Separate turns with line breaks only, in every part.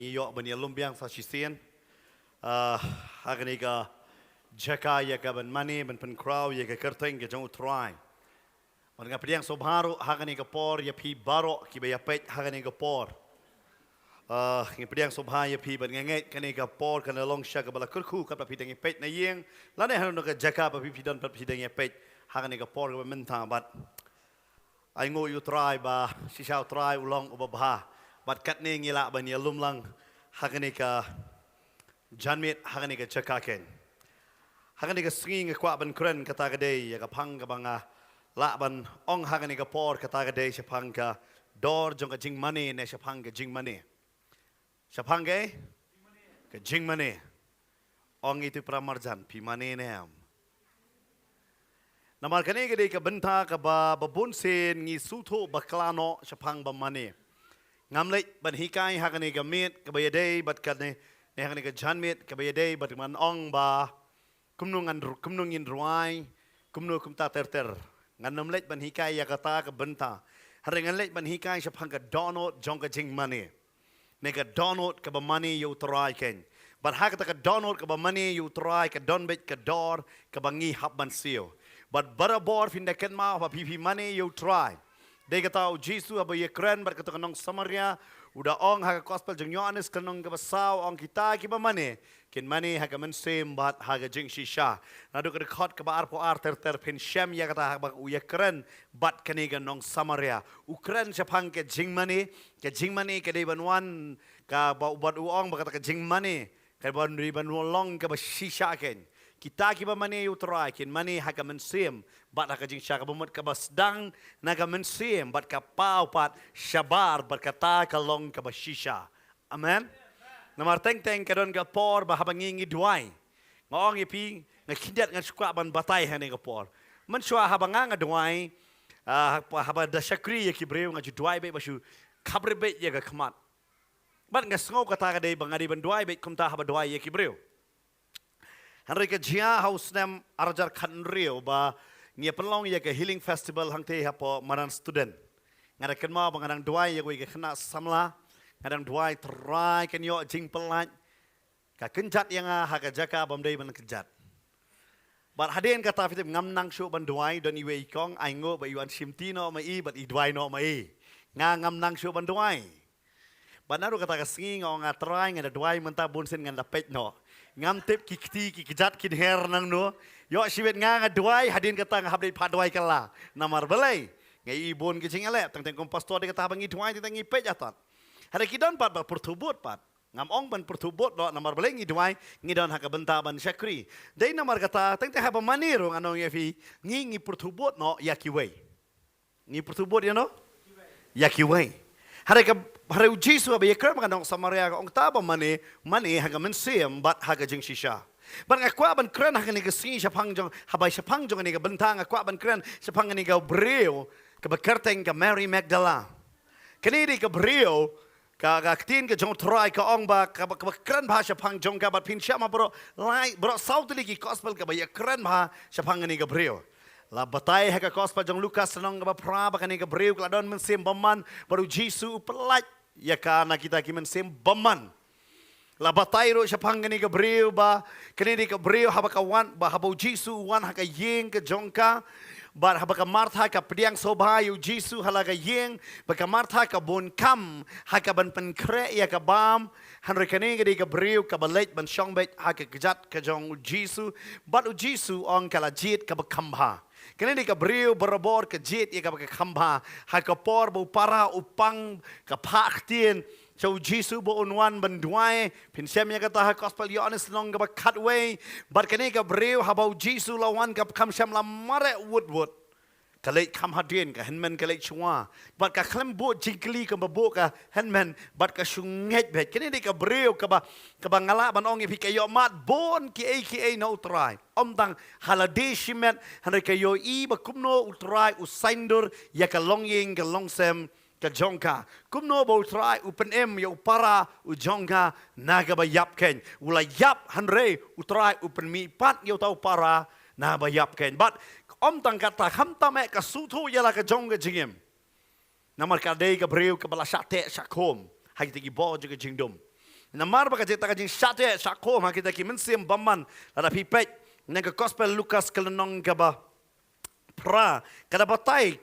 Iyo bani lumbiang sa sisian. Hagani ka jaka ya ka ban mani ban pen kraw ya ka kerteng ke jong utrai. Ban nga pediang sobharu hagani ka por ya pi baro ki ba ya pet hagani ka por. Nga pediang sobha ya pi ban nget kani ka por kana long sha ka bala kurku ka pa pidang pet na yeng. Lane hanu ka jaka pa pi pidan pa pidang pet hagani ka por ka menta bat. Ai ngo utrai ba sisau trai ulong ubabha. Bat kat ni ngila ban ya lumlang hagani ka janmit hagani ka chakaken hagani ka swing kwa ban kren kata gade ya ka phang ka banga la ban ong hagani ka por kata gade sa phang ka dor jong ka jing mani ne sa phang ka jing mani sa phang ka jing mani ong itu pramarjan pi mani ne am namar kani gade ka benta ka ba babun sen ngi sutho baklano sa phang ba mani ngamlek ban hikai hagani ka mit ka bayade bat ka ne hagani ka janmit ka bayade bat man ong ba kumnung in ruai kumnu kumta terter ngan namlek ban hikai ya kata ka benta harengan lek ban hikai sa phang ka donot jong ka jing mani ne ka donot ka ba mani yu trai ken bat hakata ka donot ka ba mani yu trai ka donbet ka dor ka bangi hab ban sio bat barabor fin da ken ma ba pipi mani yu trai Dia kata Jesus apa ye keren ber kata kanong Samaria udah ong haga gospel jeng Yohanes kanong kabasau ong kita kiba mane kin mane haga mensem bat haga jeng shisha nadu kada khot ka bar po ar ter pin shem ya kata haga u ye keren bat kani kanong Samaria ukren sapang ke jeng mane ke de banwan ka ba ubat u ong ba kata ke jeng mane ka ban ri ban long ka ba shisha ken kita kiba mani utrai kin mani haga mensem bat haga jing syaka bumut ka basdang naga mensem bat ka pau pat syabar berkata kalong ka bashisha amen namar teng kadon ka por ba habangi duai ngong ipi ngakidat ngan sukwa ban batai hane ka por man swa habanga nga duai haba da syakri ya kibreu nga duai be basu kabre be ya ka khamat bat nga sngo kata ka de bangari ban duai be kumta haba duai ya kibreu Henry ke jia house nem arjar khan rio ba ngia pelong ya ke healing festival hang te hapo maran student ngada ken ma bangadang duai ya ke khna samla ngadang duai trai ken yo jing pelat ka kenjat yang ha ka jaka bamdei ban kenjat bat haden kata fitip ngam nang shu ban duai don iwe ikong aingo ba yuan simtino ma i bat i duai no ma i ngam nang shu ban duai banaru kata ka singi ngong atrai ngada duai menta bunsen nganda pet no ngam tip ki kejat kin her nang no yo siwet nga duai hadin kata nga habdai paduai kala namar belai ngai ibon ki cingale tang kom pastor de kata bangi duai tang i pet atat hari kidon pat ba pertubut pat ngam ong ban pertubut do namar belai ngi duai ngi don haka benta ban syakri dei namar kata tang ha ba maniro ngano yefi ngi pertubut no yakiwei ngi pertubut ya no yakiwei hari Jesus ba yekrem kanong Samaria ong taba mani haga mensem bat haga jing shisha ban akwa ban kren haga ni gasi sa pangjong habay sa pangjong ni bentang akwa ban kren sa pang ni breo ka bakerteng ka Mary Magdala kanidi ka breo ka tin ka jong try ka ong ba ka kren ba sa pangjong ka bat pinsya ma bro lai bro sautli ki gospel ka ba yekren ba sa pang ni breo la batai haga gospel jong Lukas nong ka pra ba kani ka breo ka don mensem baman baru Jesus pelat ya kana kita kimen sem baman la batai ro sapang ni ka breu ba kani ka breu haba ka wan ba haba jisu wan ha ka yeng ka jongka bar haba ka martha ka pediang sobha yu jisu hala ka yeng ba ka martha ka bon kam ha ka ban pen kre ya ka bam han re kani ka breu ka balet ban shong bet ha ka jat ka jong jisu bat u jisu ong kala jit ka ba kambha kini ka breu berabor ke jet ya ka khamba ha ka por bu para upang ka phak tien so jisu bo unwan banduai pin sem ya kata ha gospel Yohanes long ka cutway but kini ka breu ha bau jisu lawan ka kham sem la mare wood kalek kham hadien ka henmen kalek chua but ka klem bo jingli ka bo ka henmen but ka sunget bet kini ka breu ka ba ngala ban ong pi ka yo mat bon ki no try om tang halade shimet hanre ka yo i ba kumno utrai usaindur ya ka longyeng ka longsem ka jongka kumno bo try upen em yo para u jongka naga ba yap ken ula yap hanre utrai upen mi pat yo tau para na ba yap ken but om tang kata kham tame ka sutu yala ka jongga jingem namar ka dei ka breu ka bala sate sakom hai tigi bo juga jingdom Namar ba kajita kajing syate syako ma kita ki mensim baman lada pipet nang ke gospel Lukas kelenong gaba pra kada batai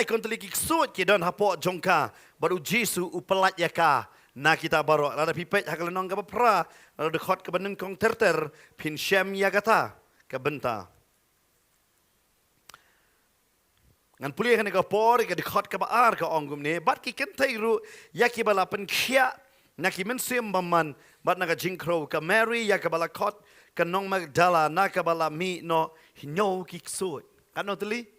kontli ki sut ki don hapo jongka baru Jesu upelat yaka na kita baro lada pipet hakelenong gaba pra lada dekhot ke beneng kong terter pin syam yagata ke benta ngan puli kan ka por ka dekhot ka baar ka ongum ne bat ki kentai ru yaki bala pen khia naki mensim baman bat naga jingkro ka Mary ya ka bala khot ka nong Magdala na ka bala mi no hinyo ki ksut kan no teli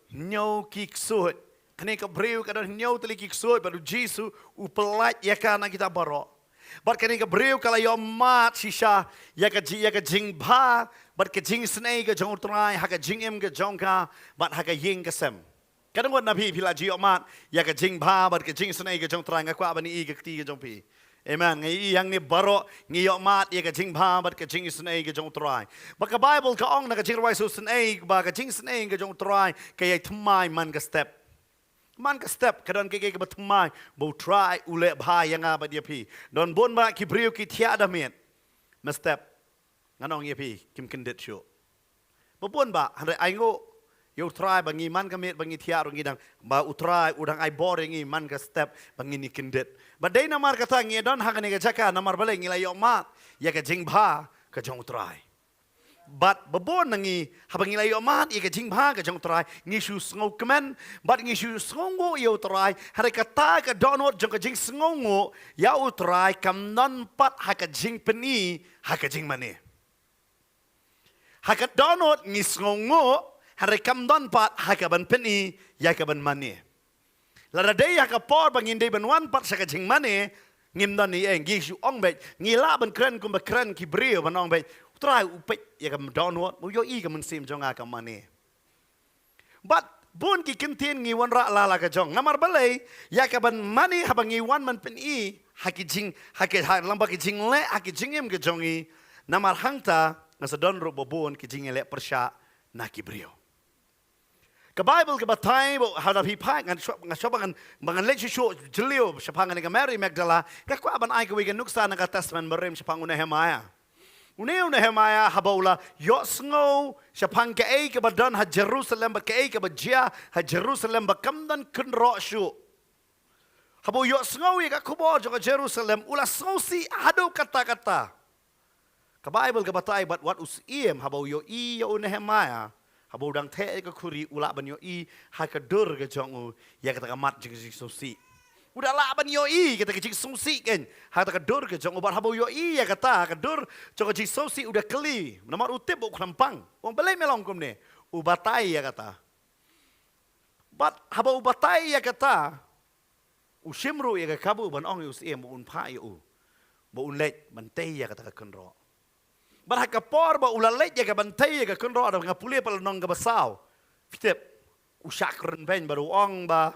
hinyo ki ksut kane ka breu ka hinyo teli ki ksut baru Jesu upelat ya ka na kita baro bat kane ka breu kala yo mat shisha ya ka jing bha bat ka jing snei ka jong trai ha ka jing em ka jong ka bat ha ka ying ka sem kadang wat nabi pila ji omat ya ka jing bha bat ka jing snei ka jong trai ngakwa bani i ka ti ka jong pi amen ngai yang ni baro ngi omat ya ka jing bha bat ka jing snei ka jong trai ba ka bible ka ong na ka jing rai su snei ba ka jing snei ka jong trai ka yai thmai man ka step kadang ke ba thmai bo try ule bha yang ba dia pi don bon ba ki briu ki thia da met ma step nganong ye pi kim kendet shu bo bon ba han ai ngo yo try bangi man ka met bangi thia ro ngi dang ba utrai udang ai bore ngi man ka step bangi ni kendet ba dei namar ka ta ngi don ha ka ni ka jaka namar bale ngi la yo ma ya ka jing bha ka jong try but babon nangi habang ilay omat ika jing bha ka jong try ngi shu sngo kemen but ngi shu sngo yo try hare kata ka donot jong ka jing sngo ya utray kam non pat ha ka jing peni ha ka jing mane ha ka donot ngi sngo hare kam don pat ha ka ban peni ya ka ban mane la day ha ka por bangin day ban wan pat sa ka jing mane ngim don ni eng gi shu ong bet ngi la ban kren kum ba kren ki brio ban ong bet try upet ya kam downward mo yo i kam sim jonga kam mane but bun ki kintin ngi wan ra la la ka jong namar balai ya ka ban mani habang ngi wan man pen i haki jing haki ha lamba ki jing le haki jing em ke jongi namar hangta ngasa don ro bobon ki jing le persha na ki brio ka bible ka batai bo hada hi pai ngan shobangan bangan le shu jelio shapangan ka Mary Magdala ka kwa ban ai ka wi ka nuksa na ka testament merem shapang Nehemia Uneu Nehemia habaula yo sngo shapang ka ai ka badan ha Jerusalem ba ka ai ka ba jia ha Jerusalem ba kamdan kunro shu habo yo sngo ka kubo jo ka Jerusalem ula sngo si hado kata-kata ka Bible ka batai but what us iem habo yo i yo Nehemia habo dang the ka kuri ula ban yo i ha ka dur ka jongu ya ka mat jing si udah lah ban yo i kita kecik sungsi kan hata ka dur ke jong obat habo yo i ya kata ka dur jong kecik sungsi udah keli nomor utip bu krampang wong belai melong kum ne ubatai ya kata bat habo ubatai ya kata usimru ya ka kabu ban ong us em bu un pa yo bu un let ban tei ya kata ka kenro bat ha ka por ba ulalet ya ka ban tei ya ka kenro ada ngapule pal nong ka basau fitep usakren ben baru ong ba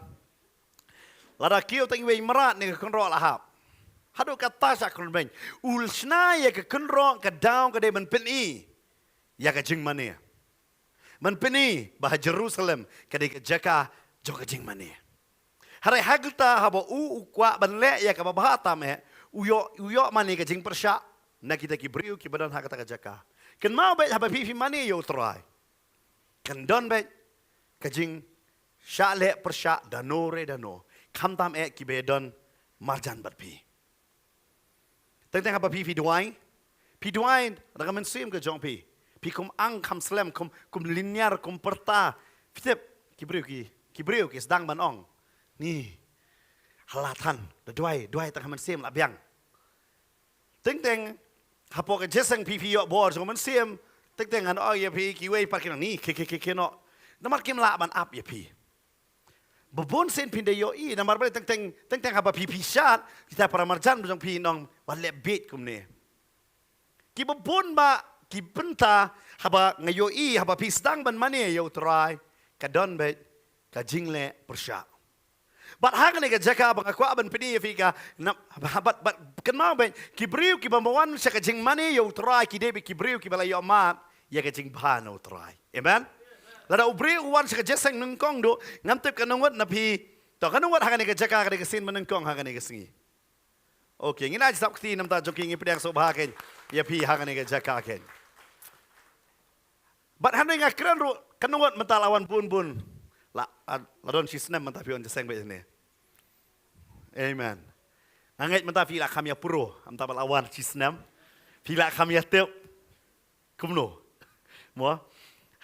Lada kio tangi wei merat ni ke kenro lahap. Hadu kata sakron ben. Ulsna ya ke kenro ke daun ke de men peni. Ya ke jing mane. Men peni bah Jerusalem ke de ke jaka jo ke jing mane. Hari hagta habo u kwa ban le ya ke babata me. Uyo mane ke jing persya. Na kita ki briu ki badan hagta ke jaka. Ken mau bet haba pipi mane yo try. Ken don bet ke jing sya le persya danore dano. Kam tam ki bedon marjan bat pi. Teng apa pi duai? Pi duai da kamen sim ke jong pi. Pi kum ang kam slam kum linear kum perta. Fitep ki brio ki sedang ban ong. Ni halatan da duai ta kamen sim la biang. Teng hapo ke jeseng pi yo bor so kamen sim. Teng an o ye pi ki wei pakin ni ke no. Namar kim la ban up ye pi. Babon sen pindah yo i namar balik teng haba pi syat kita para marjan bujang pi nong wale bit kumne ki babon ba ki benta haba ngayo i haba pi sedang ban mane yo try ka don bet ka jingle persya bat hangane ka jaka bang aku aban pidi fika bat kenal bet ki briu ki bambawan sa ka jing mane yo try ki debi ki briu ki bala yo mat ya ka jing bhano try amen Lada ubri uwan sa kajesang nungkong do ngamtip ka nungwat na pi to ka nungwat hangani ka jaka ka sin manungkong hangani ka singi Okey, ngina sabti nam ta joking ipedang sobahaken. Ya pi hangane ke jakaken. Bat hanai ngakran ru kanungot mentalawan bun. Ladon si senam mentapi on jeseng be ni. Amen. Angai mentapi la kami puro, am ta lawan si senam. Pila kami tep. Kumno. Mo.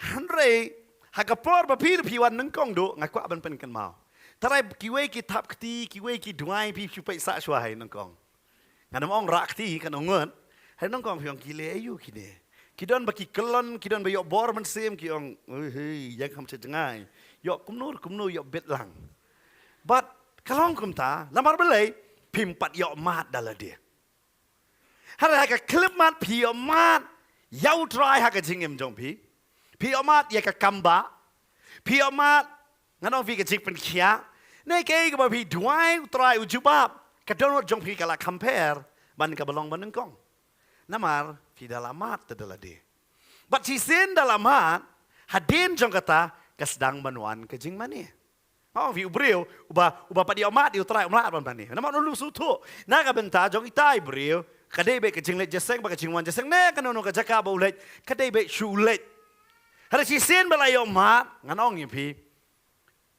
Hanrei hakapor ba pir piwan nengkong do ngakwa ban pen kan mau. Tarai kiwe ki tap kti kiwe ki duai pi chupai sa shwai nengkong. Nganam ong rak ti kan ongon. Hai nengkong piong kile ayu kini. Kidon baki kelon kidon ba yok bor man sem ki ong hei yang kam cejengai. Yok kumnur yok bet lang. But kalong kum ta lamar belai pimpat yok mat dala dia. Hari haka klip mat pi yok mat yau try haka jingem jong pi. Pi yok mat ya ka kamba. Pi yok mat nganong fi ka jik pen kia. Nei kei ka ba pi duai try ujubab. Kadon jong pi kala compare ban ka belong ban nengkong. Namar pi dalam mat tadala dia. But si sin dalam mat hadin jong kata kasdang manuan ke jing mani. Oh, vi ubreu uba padi omat diu try omlat ban mani. Namar nulu sutu. Na ka benta jong itai breu kadai be ke jing let jeseng ba ke jing wan jeseng ne kanono ka jaka ba ulet kadai be shulet. Hada si sin balai omat nganong pi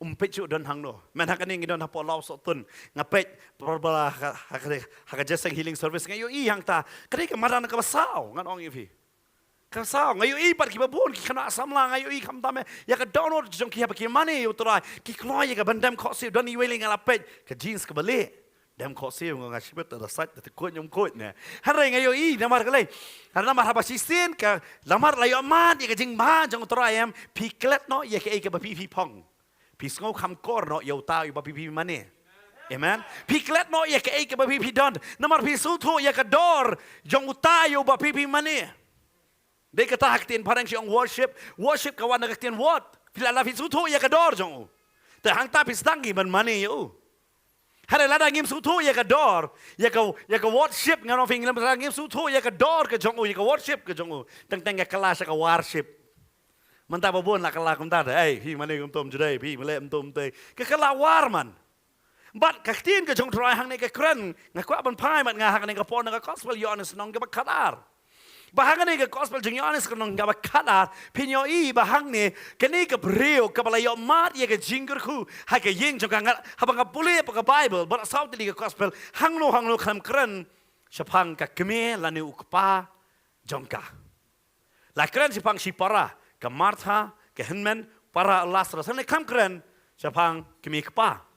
pecuk don hang no. Man hakani ngidon hapo law so tun ngapet berbala haka jeseng healing service ngayo i hang ta kadai ka maran ka basau nganong pi. Kasau ngayo i par ki babun ki kana samla ngayo i kam tame ya ka download jong ki ha ki mani utrai ki kloy ka bandam kho si don i weling ala pet ka jeans ka bale dam kho si nga shibet da sat da ko nyom ko ne hare ngayo i namar ka le har namar ha ba sin ka lamar la yo ma ya ka jing ma jong utrai em pi klet no ya ka e ka ba pi pong pi sngo kham kor no yo ta yu ba pi mani. Amen. Pi klet no ya ka e ka ba pi don namar pi su thu ya ka dor jong utai yu ba pi mani. Dia kata haktin parang siang worship kawan nak haktin what? Bila la sutu ya kador jong. Te hang tapi stangi ban mani yo. Hari lada ngim sutu ya kador, ya ka worship ngano fing lam ngim sutu ya kador ke jong ya ka worship ke jong. Teng ka kelas ka worship. Mantap babon la kala kum tada. Pi mani kum tom judai pi male tom te. Ke kala war man. Bat kaktin ke jong try hang ne ka kren ngakwa ban pai mat ngahak ne ka pon ka gospel yo anes nong ka kadar. Bahang ni ke gospel jengyanis kenong gaba kadar pinyo i bahang ni kini ke breu ke balayo mat ye ke jingger ku ha ke yeng jong ngat habang ka puli pa ka bible but saw di ke gospel hang no kam kren sapang ka keme lani ukpa jongka la kren sapang si para ke martha ke henmen para lazarus ne kam kren sapang keme kpa.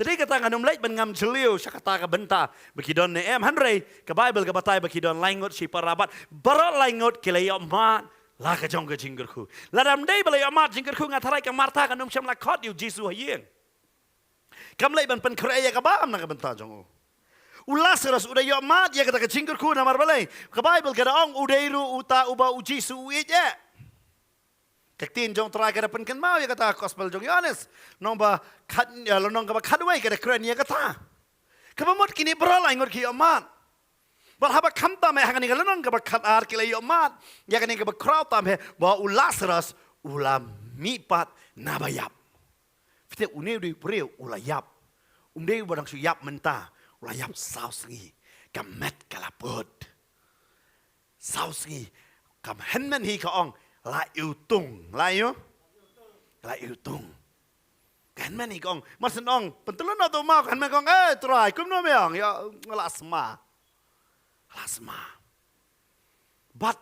Tadi kata nganum leit ben ngam jeliu syakata ka benta bekidon ne em hanrei ke bible ke batai bekidon langot si parabat barat langot kilayo mat la ka jong ke jinggerku la dam dei balayo mat jinggerku ngatarai ke marta kanum syam la khot yu jisu hayeng kam leit ben pen kreya ka ba am na ka benta jong Lazarus udah yo mat ya kata ke jinggerku namar balai ke bible ke daong udairu uta uba ujisu uije Kaktin jong try kada penken mau ya kata gospel jong Yohanes nong ba kat ya nong ka ba kadwai kada kren ya kata kabamot kini beral ingot ki amat bal haba kamta me hangani kada nong ka ba kadar kila yo amat ya kani ka ba crowd tam he ba Lazarus ulam mipat nabayap fite une di preu ulayap umde badang su yap menta ulayap sausengi kamet kalaput sausengi kam henmen hi ka ong la yêu tung kan mani kong masen ong pentulun atau mau kan mani kong try kum no meong ya lasma but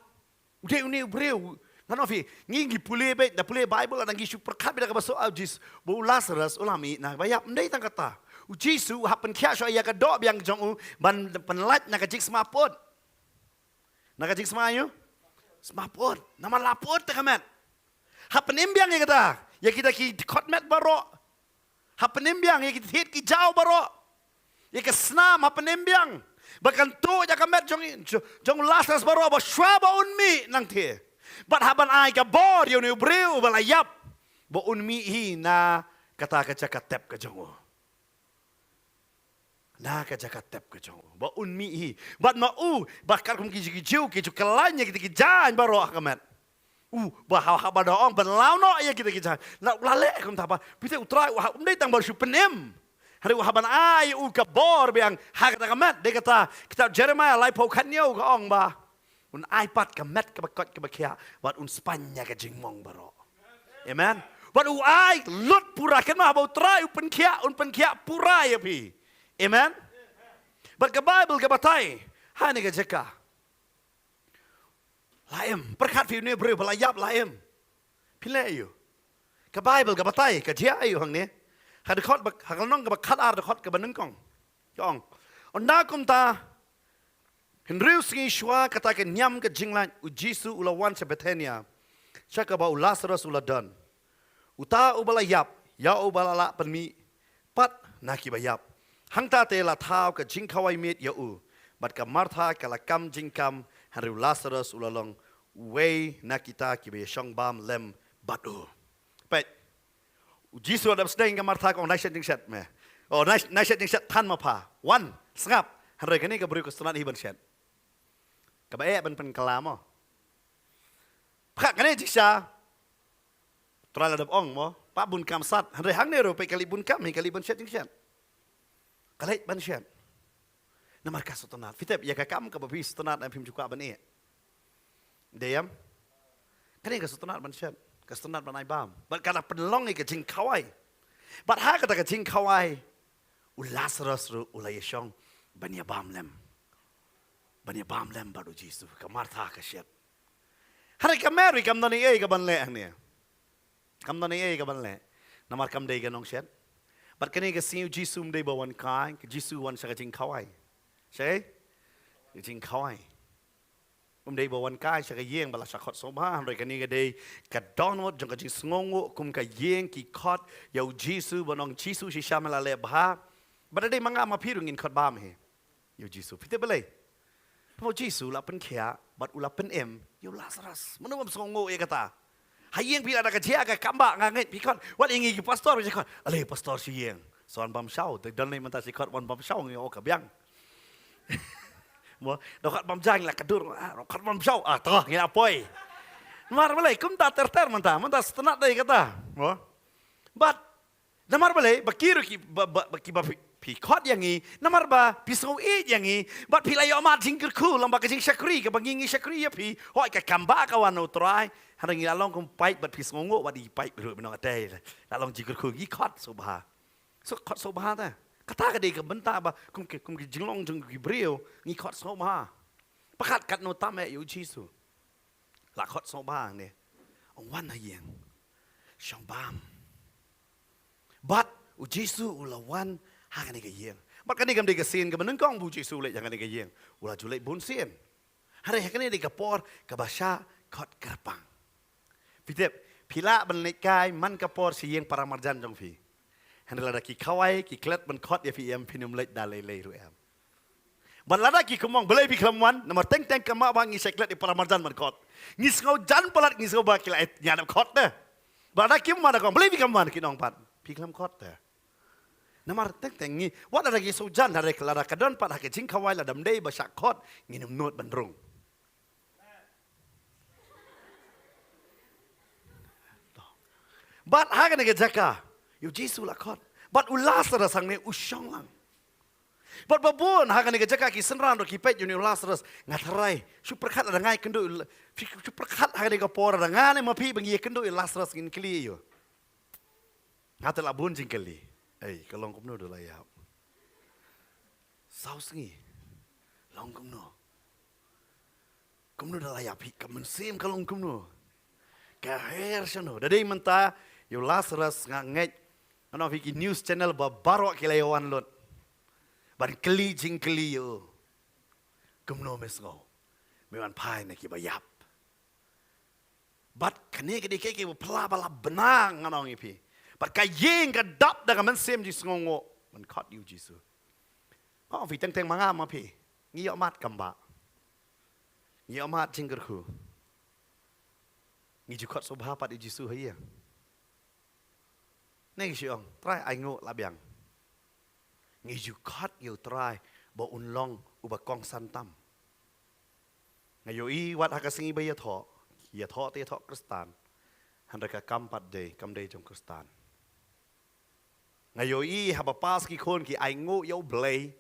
udah ini breu ngano fi ngingi pule be da pule bible ada ngi super kat beda ka baso aujis bu Lazarus ulami na bayap ndai tang kata ujisu happen kya so ya ka do biang jong ban penlat na ka jik smapot na ka jik smayo Semapun, nama laput tak kamet. Hapenimbiang ya kita, ya kita ki kotmet baro. Hapenimbiang ya kita hit ki jauh baro. Ya ke senam hapenimbiang. Bahkan tu ya kamet jong Lazarus baro ba shwaba unmi nang tie. Bat haban ai ka bor yo ni breu balayap. Ba unmi hi na kata ka cakatep ka jongo. Na ka jakatep ke jong ba unmi hi bat ma bakar kum ki jiu ki kalanya kita ki jan baro kamet ba ha ba doong ban lao no ya kita ki jan la lale kum ta ba pite utrai wa umdai tang ba su penem hari haban ai u kabor biang hak ta kamet de kata kitab Jeremiah lai pau khanyo ka ong ba un ai pat kamet ka bakot ka bakia wat un spanya ka jingmong baro amen wat u ai lot pura kan ma bau trai un penkia pura ya pi amen but ka Bible ka batai hani ka jeka laem perkat fi ne bre belayap laem pilai yo ka Bible ka batai ka dia ayo hang ne had khot bak hakalnong ka bakhat ar khot ka banung kong yong onda kum ta hinriu singi shwa kata ke nyam ka jinglan u Jisu ulawan se Bethania chaka ba Lazarus uladan uta ubalayap ya ubalala penmi pat naki bayap hangta te la thau ka jingkhawai met ya u bat ka Martha ka la kam jingkam hinriu Lazarus ulalong wei nakita ki be shong bam lem batu pet Jisu ada sedang ke Martha kong naiset jingset me. Oh naiset jingset tan mapa. One sengap. Hari kini ke beri kesenangan hiban set. Kebaik ben kelam oh. Pak kini jiksa. Teral ada ong mo. Pak bun kam sat. Hari hang ni rupai kali bun kam. Kali bun set jingset. Kali ban set. Namar kas setonat. Fitep ya kakam ke babi setonat dan pim juga ban e. Diam. Kini ke setonat ban set. Kesenat banai bam. But kata penlong ke jing kawai. But ha kata ke jing kawai. Lazarus ru ulayeshong banya bam lem. Banya bam lem baru Jisu. Ke Martha ke syet. Hari ke Mary kam dani ke ban le ni. Kam dani ke ban le. Namar kam dei ke nong syet. But kini ke siu Jisu mdei bawan kai. Ke Jisu wan sa ke jing kawai. Syai? Ke jing kawai. Day bawan kai sa kayeng bala sakot soba hamre kani gade ka donot jong ka jing sngongo kum ka yeng ki khot yau Jisu bonong Jisu si shamala le bha bada day manga ma phirungin khot bam he yau Jisu pite belai po Jisu la pen khia bat ula pen em yau Lazarus mano bam sngongo e kata hayeng pi ada ka jia ka kamba ngangai pi khot wat ingi ki pastor si khot ale pastor si yeng son bam shau te don nei manta si khot wan bam shau ngi o ka byang mo dokat bam jang la kadur dokat bam show toh ngi apoi mar balai kum ta ter manta setenat dai kata mo but namar balai bakiru ki pi khot yang ngi namar ba pisau e yang ngi but pilai amat jingker ku lamba ka jing syakri ka bangingi syakri ya pi hoi ka kamba ka wan utrai harangi along kum pai bat pisau ngo wa di pai ru benong adai along jingker ku gi khot subha so khot subha ta kata kadai ke benta ba kum ke jinglong jeng ki brio ngi khot so ma pakat kat no tame yu Jisu la khot so ba ne ong wan hayeng shong bam bat u Jisu ulawan ha kan ke yeng bat kan ke de ke sin ke meneng kong bu Jisu le jangan ke yeng ula julai bun sin hari kan de ke por ke basha khot kerpang pitep pila ben kai man ke por si yeng para marjan jong fi Handela ki kawai ki klet ban khot ya fi em pinum lek dalai lei ru em. Ban lada ki kumong belai bi klamwan nomor teng kama bang ngi seklet di paramarjan ban khot. Ngi skau jan palat ngi skau ba ki lai nyana khot de. Bada kim mana kong belai bi kamwan ki nong pat pi klam khot de. Nomor teng ngi wat ada ki so jan ada lada kadon pat ha ke jing kawai la dam dei ba sak khot ngi num not ban rung. Bat ha ke ne jaka Yu Jisu la khot. But u Lazarus sang ne u shong lang. But babon ha kan ke jaka ki senran ro ki pet yu Lazarus ngatrai. Su perkhat ada ngai kendo su perkhat ha ke por ada ngane ma pi bangi kendo Lazarus ngin kli yo. Ngata la bun jing kli. Ei kalong kum no do la ya. Sau singi. Long kum no. Kum no do la ya pi kam sim kalong kum no. Ka her shano. Dadai menta yu Lazarus ngai ano viki news channel ba barok kilayawan lot. Ban keli jing keli yo. Kumno mesgo. Mewan pai na ki bayap. Bat kene ke dike ke pla bala benang ano ngipi. Bat ka yeng ka dap da man sem ji sngongo. Man khot yu Jisu. Oh vi teng manga ma pi. Ngi amat kamba. Ngi amat jinggerku. Ngi ju khot sobha pat Jisu hiya. Neng siong, try ai ngộ la biang. Ngi ju khot yêu try bo un long u ba kong san tam. Ngai yo I wat ha ka singi ba ya tho te tho Kristan. Han ra ka kam pat de kam de jong Kristan. ngayoi haba pas ki kon ki ai ngo yo blay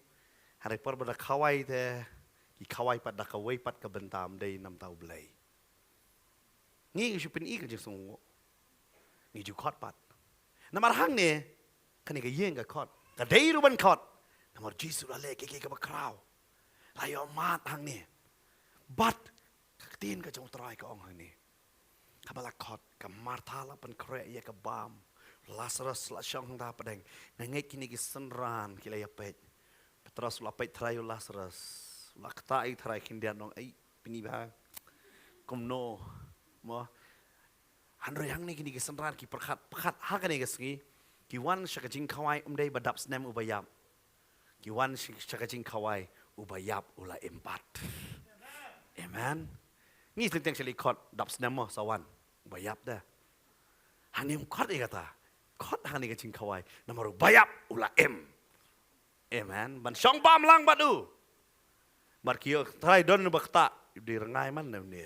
hari par bada khawai te ki khawai pat da kawai pat ka bentam dei nam tau blay ngi ju pin i ka jing sung ngi ju khot pat namar hang ne kani ka yeng ka khot ka dei ru ban khot namar jisu la le ki ka ba kraw la yo mat hang ne bat ka tin ka jong trai ka ong hang ne ka bala khot ka martha la pan kre ye ka bam Lazarus la syong da padeng ngai kini ki senran ki la ya pet Petrus la pet trai Lazarus la kta ai trai kin dia nong ai pini ba kom no mo hanre hang ni kini ki senran ki perkhat ha ka ni ki ki wan shaka jing khawai dei badap snem ubayap ki wan shaka jing khawai ubayap ula empat amen ni teng shali khot dap snem mo sawan ubayap da hanim khot ai kata khot hani ka ching khawai namaru bayap ula amen ban song bam lang badu mar kio trai don bakta di rengai man ne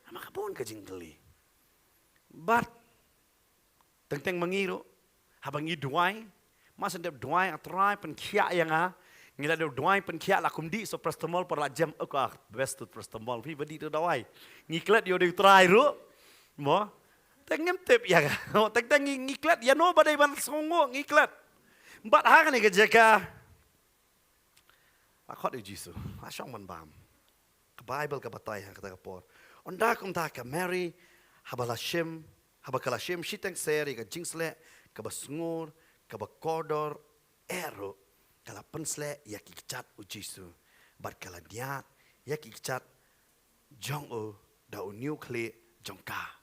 ama kapon ka jing kali bat teng mangiro habang i duai mas ndep duai atrai pen khia yanga ngila de duai pen khia la kumdi so prestamol per la jam ka best to prestamol fi badi to dawai ngiklet yo de trai ru mo tengem tep ya ga teng ngiklet ya no badai ban songo ngiklet bat ha kan ke jeka akot jisu asong man bam ka bible ka batai ha kata por onda kum ta ka mary habalashim habakalashim shiteng seri ka jingsle ka basngur ka bakodor ero kala pensle ya kichat u jisu bat kala diat ya kichat jong o da u nuclear jongka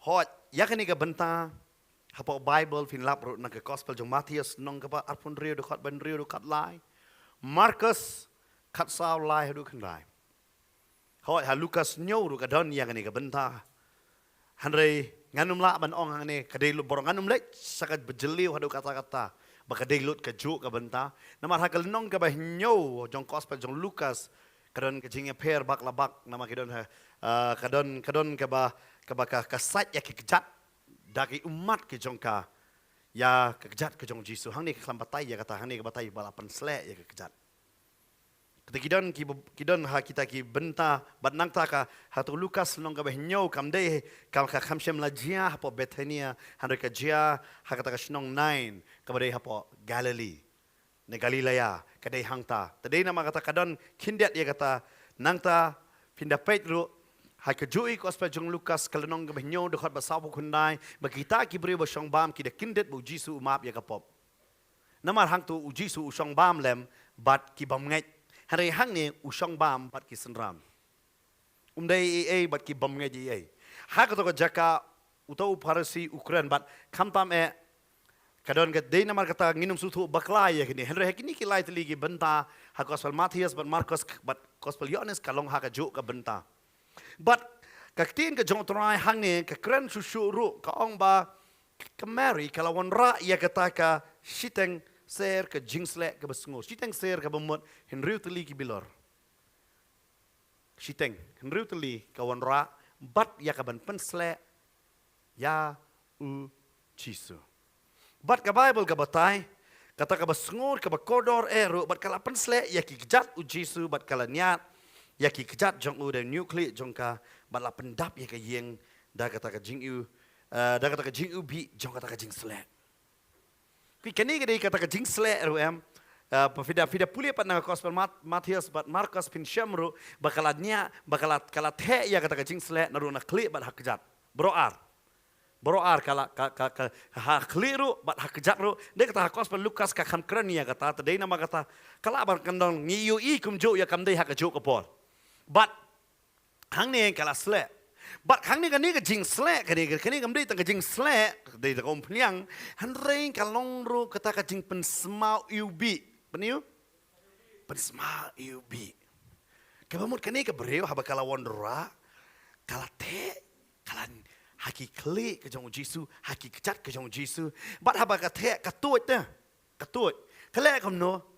hot yakani ka benta hapo bible fin lap ro na ka gospel jong Matthias nong ka ba arpun rio do khat ban rio do khat lai Marcus khat saw lai do kan lai hot ha Lucas nyo ro ka don yakani ka benta hanre nganum la ban ong ngane ka dei lu borong nganum le sakat bejeliu hadu kata-kata ba ka dei lut ka ju ka benta namar ha ka nong ka ba nyo jong gospel jong Lucas kadon ka jinga per bak labak nama kadon ha kadon ka ba kasat ya kejat dari umat ke jongka ya kejat ke jong Jisu hang ni ke batai ya kata hang ni ke batai balapan slek ya kejat ketika kidon ha kita ki benta batnang ta ka hatu Lukas long ka behnyo kam de kam ka khamshem la jia hapo Bethania hang ka jia ha kata ka snong 9 ka bade hapo Galilee ne Galilea ka de hang ta tadei nama kata kadon kindet ya kata nang ta pinda Petru hai kejui gospel jong Lukas kalenong behnyo dekat basabu kundai bagita ki beri basong bam ki de kindet bu Jisu umap ya kapop namar hang tu u Jisu usong bam lem bat ki bam ngai hari hang ni usong bam bat ki senram dai bat ki bam ngai ai ha ka to jaka utau Parsi Ukraine bat kamtam kadon ke dei namar kata nginum sutu baklai ya kini henry kini ki lai teli ki benta ha gospel Matthias bat Marcus bat gospel Yohanes kalong ha ka ju ka benta but kaktin ke jong trai hang ni ke kren susu ru ka ong ba ke Mary kalawan ra ya kata ka shiteng ser ke jingsle ke besngo shiteng ser ke bemot henry teli ki bilor shiteng henry teli kawan ra bat ya ka ban pensle ya u Jisu bat ka Bible ka batai kata ka besngur ka bakodor ero bat kala pensle ya ki jat u Jisu bat kala niat ya ki kejat jong u dan nuklear jong ka bala pendap ya ka yeng da kata ka jing u da kata ka jing u bi jong kata ka jing slek ki kani kata ka jing slek ru fida pulia pat na gospel Matthias bat Marcus pin shamru bakaladnya bakalat kala the ya kata ka jing slek naru na kli bat hak kejat broar kala ha kliru bat hak kejat ru de kata gospel Lukas ka kan kren ya kata tadei nama kata kala bar kandong ngiu i kum jo ya kam dei hak jo ka por but hang ni kala slek but hang ni ka jing slek kani kam dei tang ka jing slek dei ta kom pniang han rein kalong ru kata ka jing pen smau ubi peniu pen smau ubi ka bamut kani ka breu haba kala wondra kala te kala haki kli ke jong Jisu haki kejat ke jong Jisu but haba ka te ka tuit kale kam no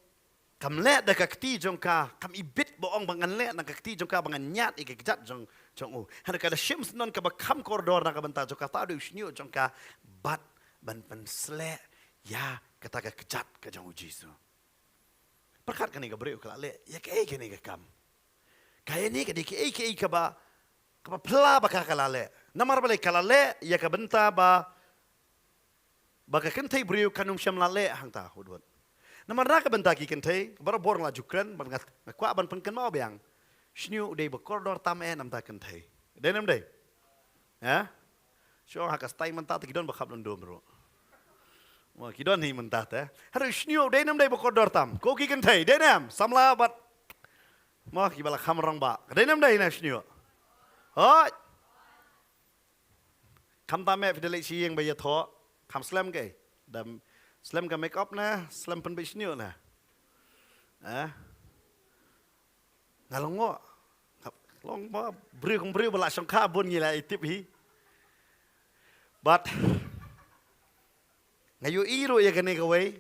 kam le da ka kti jong ka kam ibit boong bangan le na ka kti jong ka bangan nyat i ka kejat jong u han ka da shims non ka ba kam koridor na ka banta jong ka ta du shnyu jong ka bat ban selek ya kata ka kejat ka jang uji so. Perkat kan ni ka breu ka le ya ke ke ni ka kam. Kaya ni ka di ke ka ba pela ba ka le. Namar balik ka le ya ka benta ba ka kentai breu kanum syam le hang ta hudut. Namar ra ka benta ki kentai bara bor la jukran ban ngat kwa ban pengken mau biang. Shniu dei ba koridor tam nam ta kentai. Dei nam dei. Ya. So haka stai mentah kidon ba khap londom bro. Wah kidon ni mentah teh. Harus shniu dei nam dei ba koridor tam. Ko ki kentai dei nam samla bat. Mah ki bala kham rang ba. Dei nam dei na shniu. Hoi. Kham ta me fidelai si yang ba ya tho. Kham slam ke. Dam slam ka make up na, slam pen ba shniu na. Ngalong ngo. Long ba beri bala sangka bun gila itip hi. But ngayu iro ya kene kawai.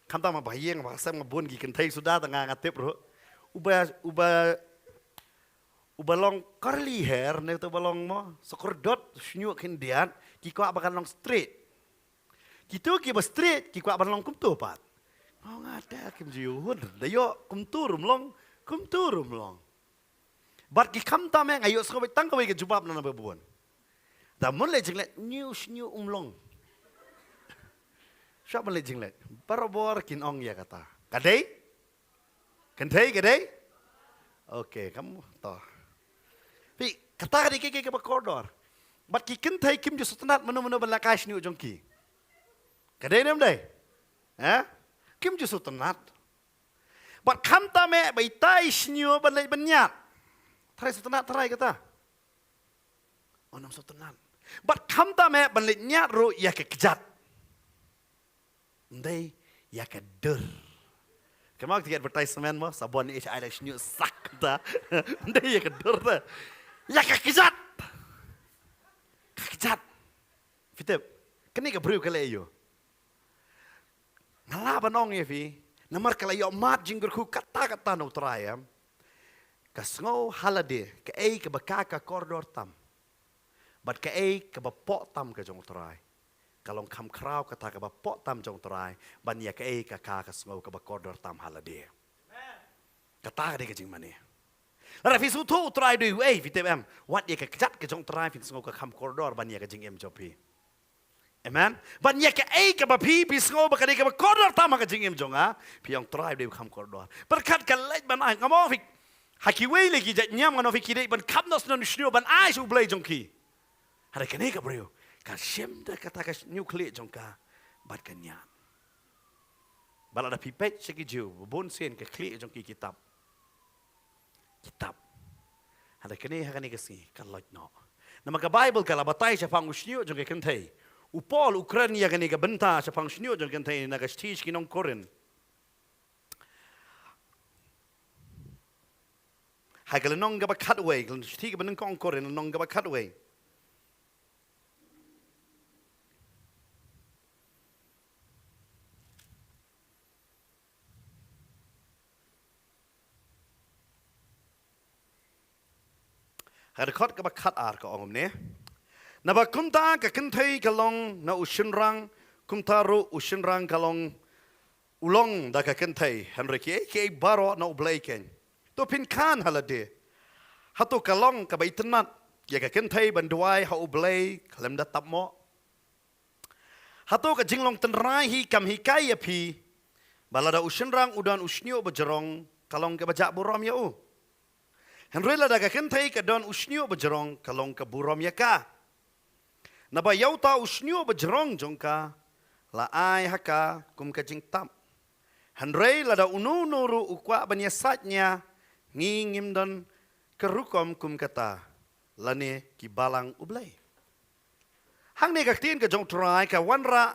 Kanta ma bayeng ba sam bun gi kentai sudah tengah ngatip ro. Uba long curly hair ne to balong mo sokordot snyu kendian ki ko abakan long straight. Gitu ki ba straight ki ko aban long kumtu pat. Oh ngada kim jiun dayo kumturum long. But ki kam ta me ngayo sko tang kawai ke jubab na babuan. Da mun le jingle new umlong. Siapa le jingle? Barobor kin ong ya kata. Kadai? Kadai? Oke, kamu toh. Pi kata di ke koridor. But ki kentai kim ju sutanat menu balakas new jongki. Kadai nam dai? Kim ju sutanat. But kam ta me bai tai new balai banyat. Tarai sutanat tarai kata. Onam sutanat. But kam ta me balit nyat ro ya ke kejat. Ndai ya ke dur. Kemak tiga advertisement mo sabon ni HI like new sak ta. Ndai ya ke dur ta. Ya ke kejat. Kejat. Fitep. Kini ke bru kale yo. Ngala banong ya fi. Namar kala yo mat jinggur ku kata no trayam. Kasngo halade ke ke bakaka koridor tam. But ke ke bapok tam ke jong terai. Kalau kam krau kata ke bapok tam jong terai, ban ya ke kasngo ke koridor tam halade. Kata ke jing mane. Lara fi su tu terai du vitem what ye ke jat ke jong terai fin sngo ke kam koridor ban ya ke jing jopi. Amen. Ban ya ke bapi sngo ba ke koridor tam ke jing jong pi yang terai du kam koridor. Berkat ke lej ban ai ngamo fi haki wei lagi jat nyam ngano fi kidai ban kam nos non snyo ban ai su blai jong ki. Hari kene ka bro, ka shem da kata ka nuklear jongka bat kanya. Bala da pipet segi jiu, bon sen ka clear jongki kitab. Hari kene ha kene ka si ka lot no. Nama ka Bible ka la batai sa pang usnyo jongka kentai. Upol Ukraina kene ka benta sa pang usnyo jongka kentai na ka stage kinong Korin. Hai ka nong ka ba cutaway, kan stage ka benong Korin nong ka ba cutaway. Had kot ka bakat ar ka ongom ne. Na ba kumta ka kentai kalong na ushinrang kumta ro ushinrang kalong ulong da ka kentai Henry ke baro na ublay ken. To pin kan halade. Hato kalong ka baitenat ya ka kentai banduai ha ublay kalem da tapmo. Hato ka jinglong tenrai hi kam hikai api balada ushinrang udan usnyo bajerong kalong ka bajak buram ya u. Henry la daga kentai ka don usnyo bajerong kalong ka buram ya ka. Naba yauta usnyo bajerong jongka la ai haka kum ka jingtam. Henry la da unu nuru ukwa banya satnya ngingim don kerukom kum kata lane ki balang ublay. Hang ne ka tin ka jong try ka wanra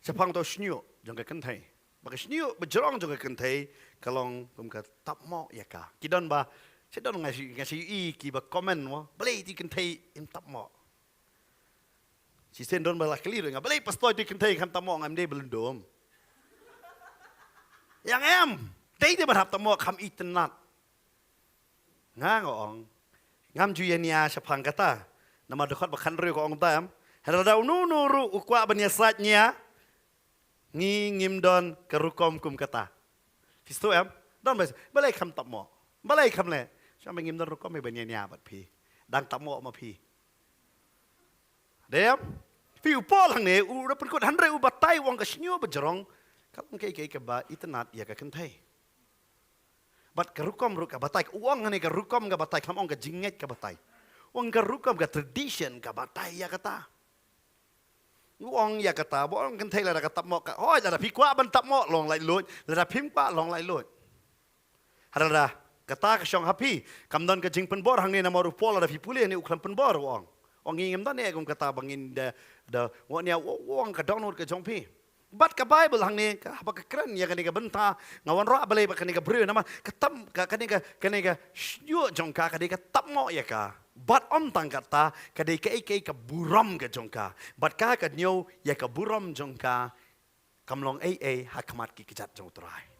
sapang to usnyo jongka kentai. Baka usnyo bajerong jongka kentai kalong kum ka tapmo ya ka. Kidon ba saya dah ngasih ba komen mo, boleh di kentai intap mo. Si sendon bala keliru ngah, boleh pastoi di kentai kan tamo ngam dia belendom. Yang dia berhap tamo kam itenat. Ngah ngong, ngam juya niya sa pangkata, nama dekat bakan riu ko ong tam, Harada unuru ukwa banyasatnya ngim don kerukom kum kata. Fisto em, don balai kam tak mo. Balai kam le. Siapa ngim don rukom me banyanya bat pi. Dang tak mo ma pi. Dem, pi upol hang ne u rapan kot handre u batai wang ka snyo bajrong. Kalang kay ka ba itanat ya ka kentai. Bat kerukom ruk ka batai uang ne ka rukom ka batai kam ong ka jinget ka batai. Wang ka rukom ka tradition ka batai ya kata. Uang ya kata, uang kentai la ka tap mo ka. Hoi la pi kwa ban tap mo long lai lut, la pim kwa long lai lut. Hadala kata ka syong happy, kam don ka jing penbor hang ne na maru pol la pi puli ni uklam penbor uang. Ong ngim don ne kum kata bangin da wong nia uang ka download ka jong pi. Bat ka Bible hang ni ka ba ka kren ya kani ka benta ngawan ra balai ba kani ka bre nama ka tam ka kani ka shyo jong ka kani ka tap mo ya ka bat om tang kata kani ka ka buram ka jong ka bat ka nyo ya ka buram jong ka kamlong hakmat ki kijat jong trai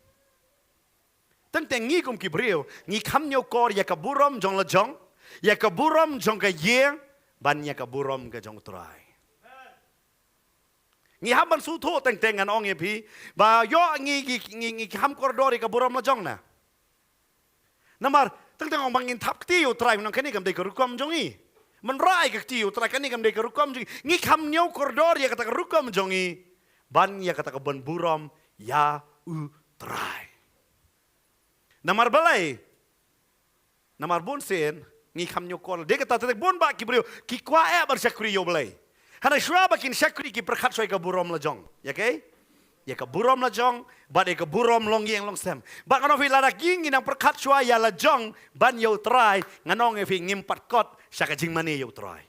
tang teng ngi kum ki breu ngi kam nyo kor ya ka buram jong la jong ya ka buram jong ka ye ban ya ka buram ka jong trai ngi hamban su tho teng teng an ong ye pi ba yo ngi ham koridori ka buram la jong na namar teng teng ong bangin thap ti u trai nang kani kam de ka rukom jongi man rai ka ti u trai kani kam de ka rukom jongi ngi kham nyau koridori ka ta ka rukom jongi ban ya ka ta ka ban buram ya u trai namar balai namar bun sen ngi kham nyau kor de ka ta te bon ba ki brio ki kwa e bar sakri yo balai Hana shwa bakin syakri ki perkhat soy ka burom la jong. Ya ke? Ya ka burom la jong, ba de ka burom long yeng long sem. Ba ngano fi la king inang perkhat shwa ya la jong ban yo try nganong e fi ngimpat kot syaka jing mani yo try.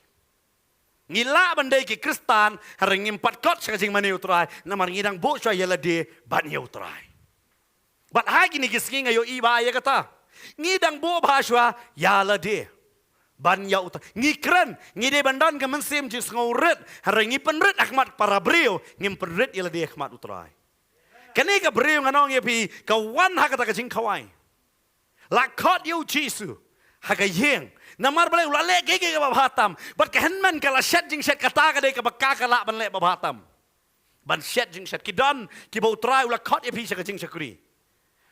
Ngila bandai ki kristan har ngimpat kot syaka jing mani yo try. Namar ngidang bo shwa ya la de ban yo try. Bat ha gini gisking yo iba ya kata. Ngidang bo ba shwa ya la de. Ban ya uta ngi kren ngi de bandan ka mensim jis ngauret hari ngi penret akmat para brio ngim penret ila de akmat utrai kani ka brio nganong ye pi ka wan ha kata ka jing khawai la khot yu jisu ha ka yeng namar bale la le ge ka bahatam bat ka henman ka la shet jing shet kata ka de ka bakka ka la ban le bahatam ban shet jing shet ki don ki bo utrai la khot ye pi ka jing sakuri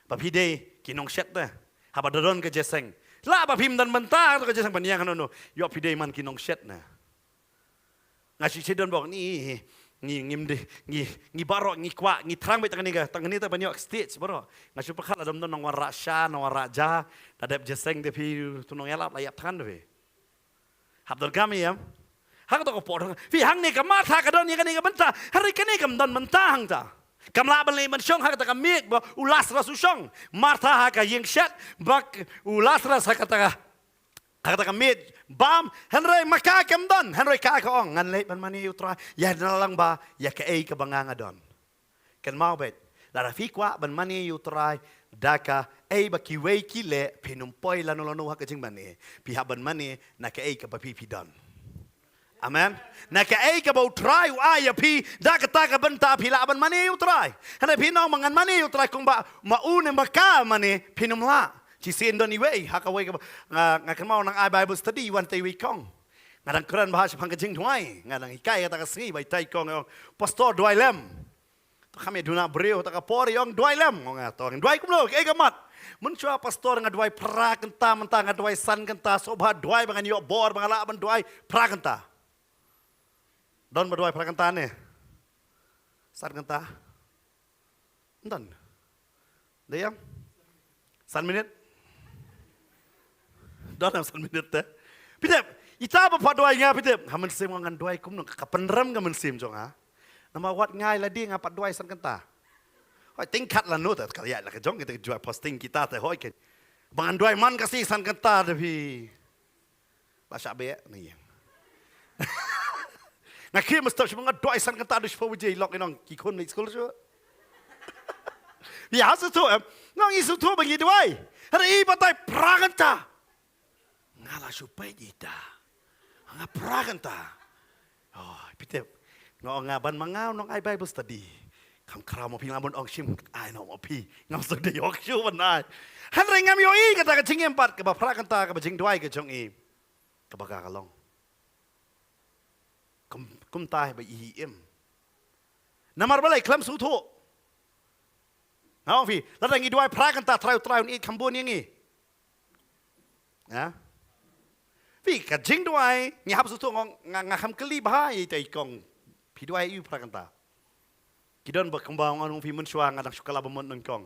ba pi de ki nong shet da ha ba don ka jeseng La ba pim dan mentah atau kerja sang paniang kan no. Yo pidei man kinong set na. Ngasih sedon bok ni ngim de ngi barok ngi kwa ngi terang bet tangani ka tangani ta banyak stage baro. Ngasih pekat adam don nang warasha nang waraja tadap jeseng de pi tunong yalap layap tangan de. Habdol kami ya. Hang to ko por. Fi hang ni ka mata ka don ni ka ni ka benta. Hari ka ni kam don mentah hang ta. Kamla ban le man syong ha kata ka miek ba ulas rasu syong martha ha ka yeng shat bak ulas ras ha kata ka miek bam henry maka kam don henry ka ka ong ngan le ban mani utra ya nalang ba ya ka ka banganga don kan mau bet la rafi kwa ban mani utra daka ba ki we ki le pinumpoi la no ha ka jing mani pi ha ban mani na ka ba pi don Amen. Na ka ka bau try ya pi da ka ta ka benta pila ban mani utrai. Hana pi no mangan mani utrai kung ba maune maka mani pinumla. Ci sin don iwe ha ka we ka nga kan mau nang Bible study one day we kong. Ngadang kran bahasa pang kajing tuai. Ngadang ikai ta ka singi bai tai kong pastor duai lem. To kami duna breu ta ka pori ong duai lem ngong to duai kumlo ka mat. Mun chua pastor nga duai pra kenta menta nga duai san kenta sobha duai bangan yo bor bangala ban duai pra kenta. Don berdoa perkantaan ni, sar kanta, don, dia, 3 minit, don 3 minit teh, pitep, ita apa doa ingat pitep, hamen sim ngan doa ikum nung kapenram kamen sim jong ha, nama wat ngai lah dia ngapat doa sar kanta, hoi tingkat lah nu teh kalian lah kejong kita jual posting kita teh hoi ke, bangan doa man kasih sar kanta tapi, bahasa be ni. Nak kira mesti cuma doa isan kata ada sepuluh je lok inang kikun di sekolah tu. Ya hasil tu, nang isu tu bagi doa. Hari ini batai praganta. Ngalah supaya kita, ngah praganta. Oh, pitep, ngau ngaban mangau nong ai Bible study. Kam kerama pi ngabon ong sim ai nong pi ngam sedih yok siu benai. Hari ngam yoi kata kecing empat ke praganta ke bajing doa ke jong i. Kebaga kalong. kum tai ba im namar balai klam su tho ngau fi la dangi duai pra kan ta trau ni kambon yang ni vì cả chính đuôi nhà hấp số ngang khăm cái li bahai tại công phi đuôi yêu pra kan ta kidon bak kembang anong fi mensuang ngadang sukala bamon nong kong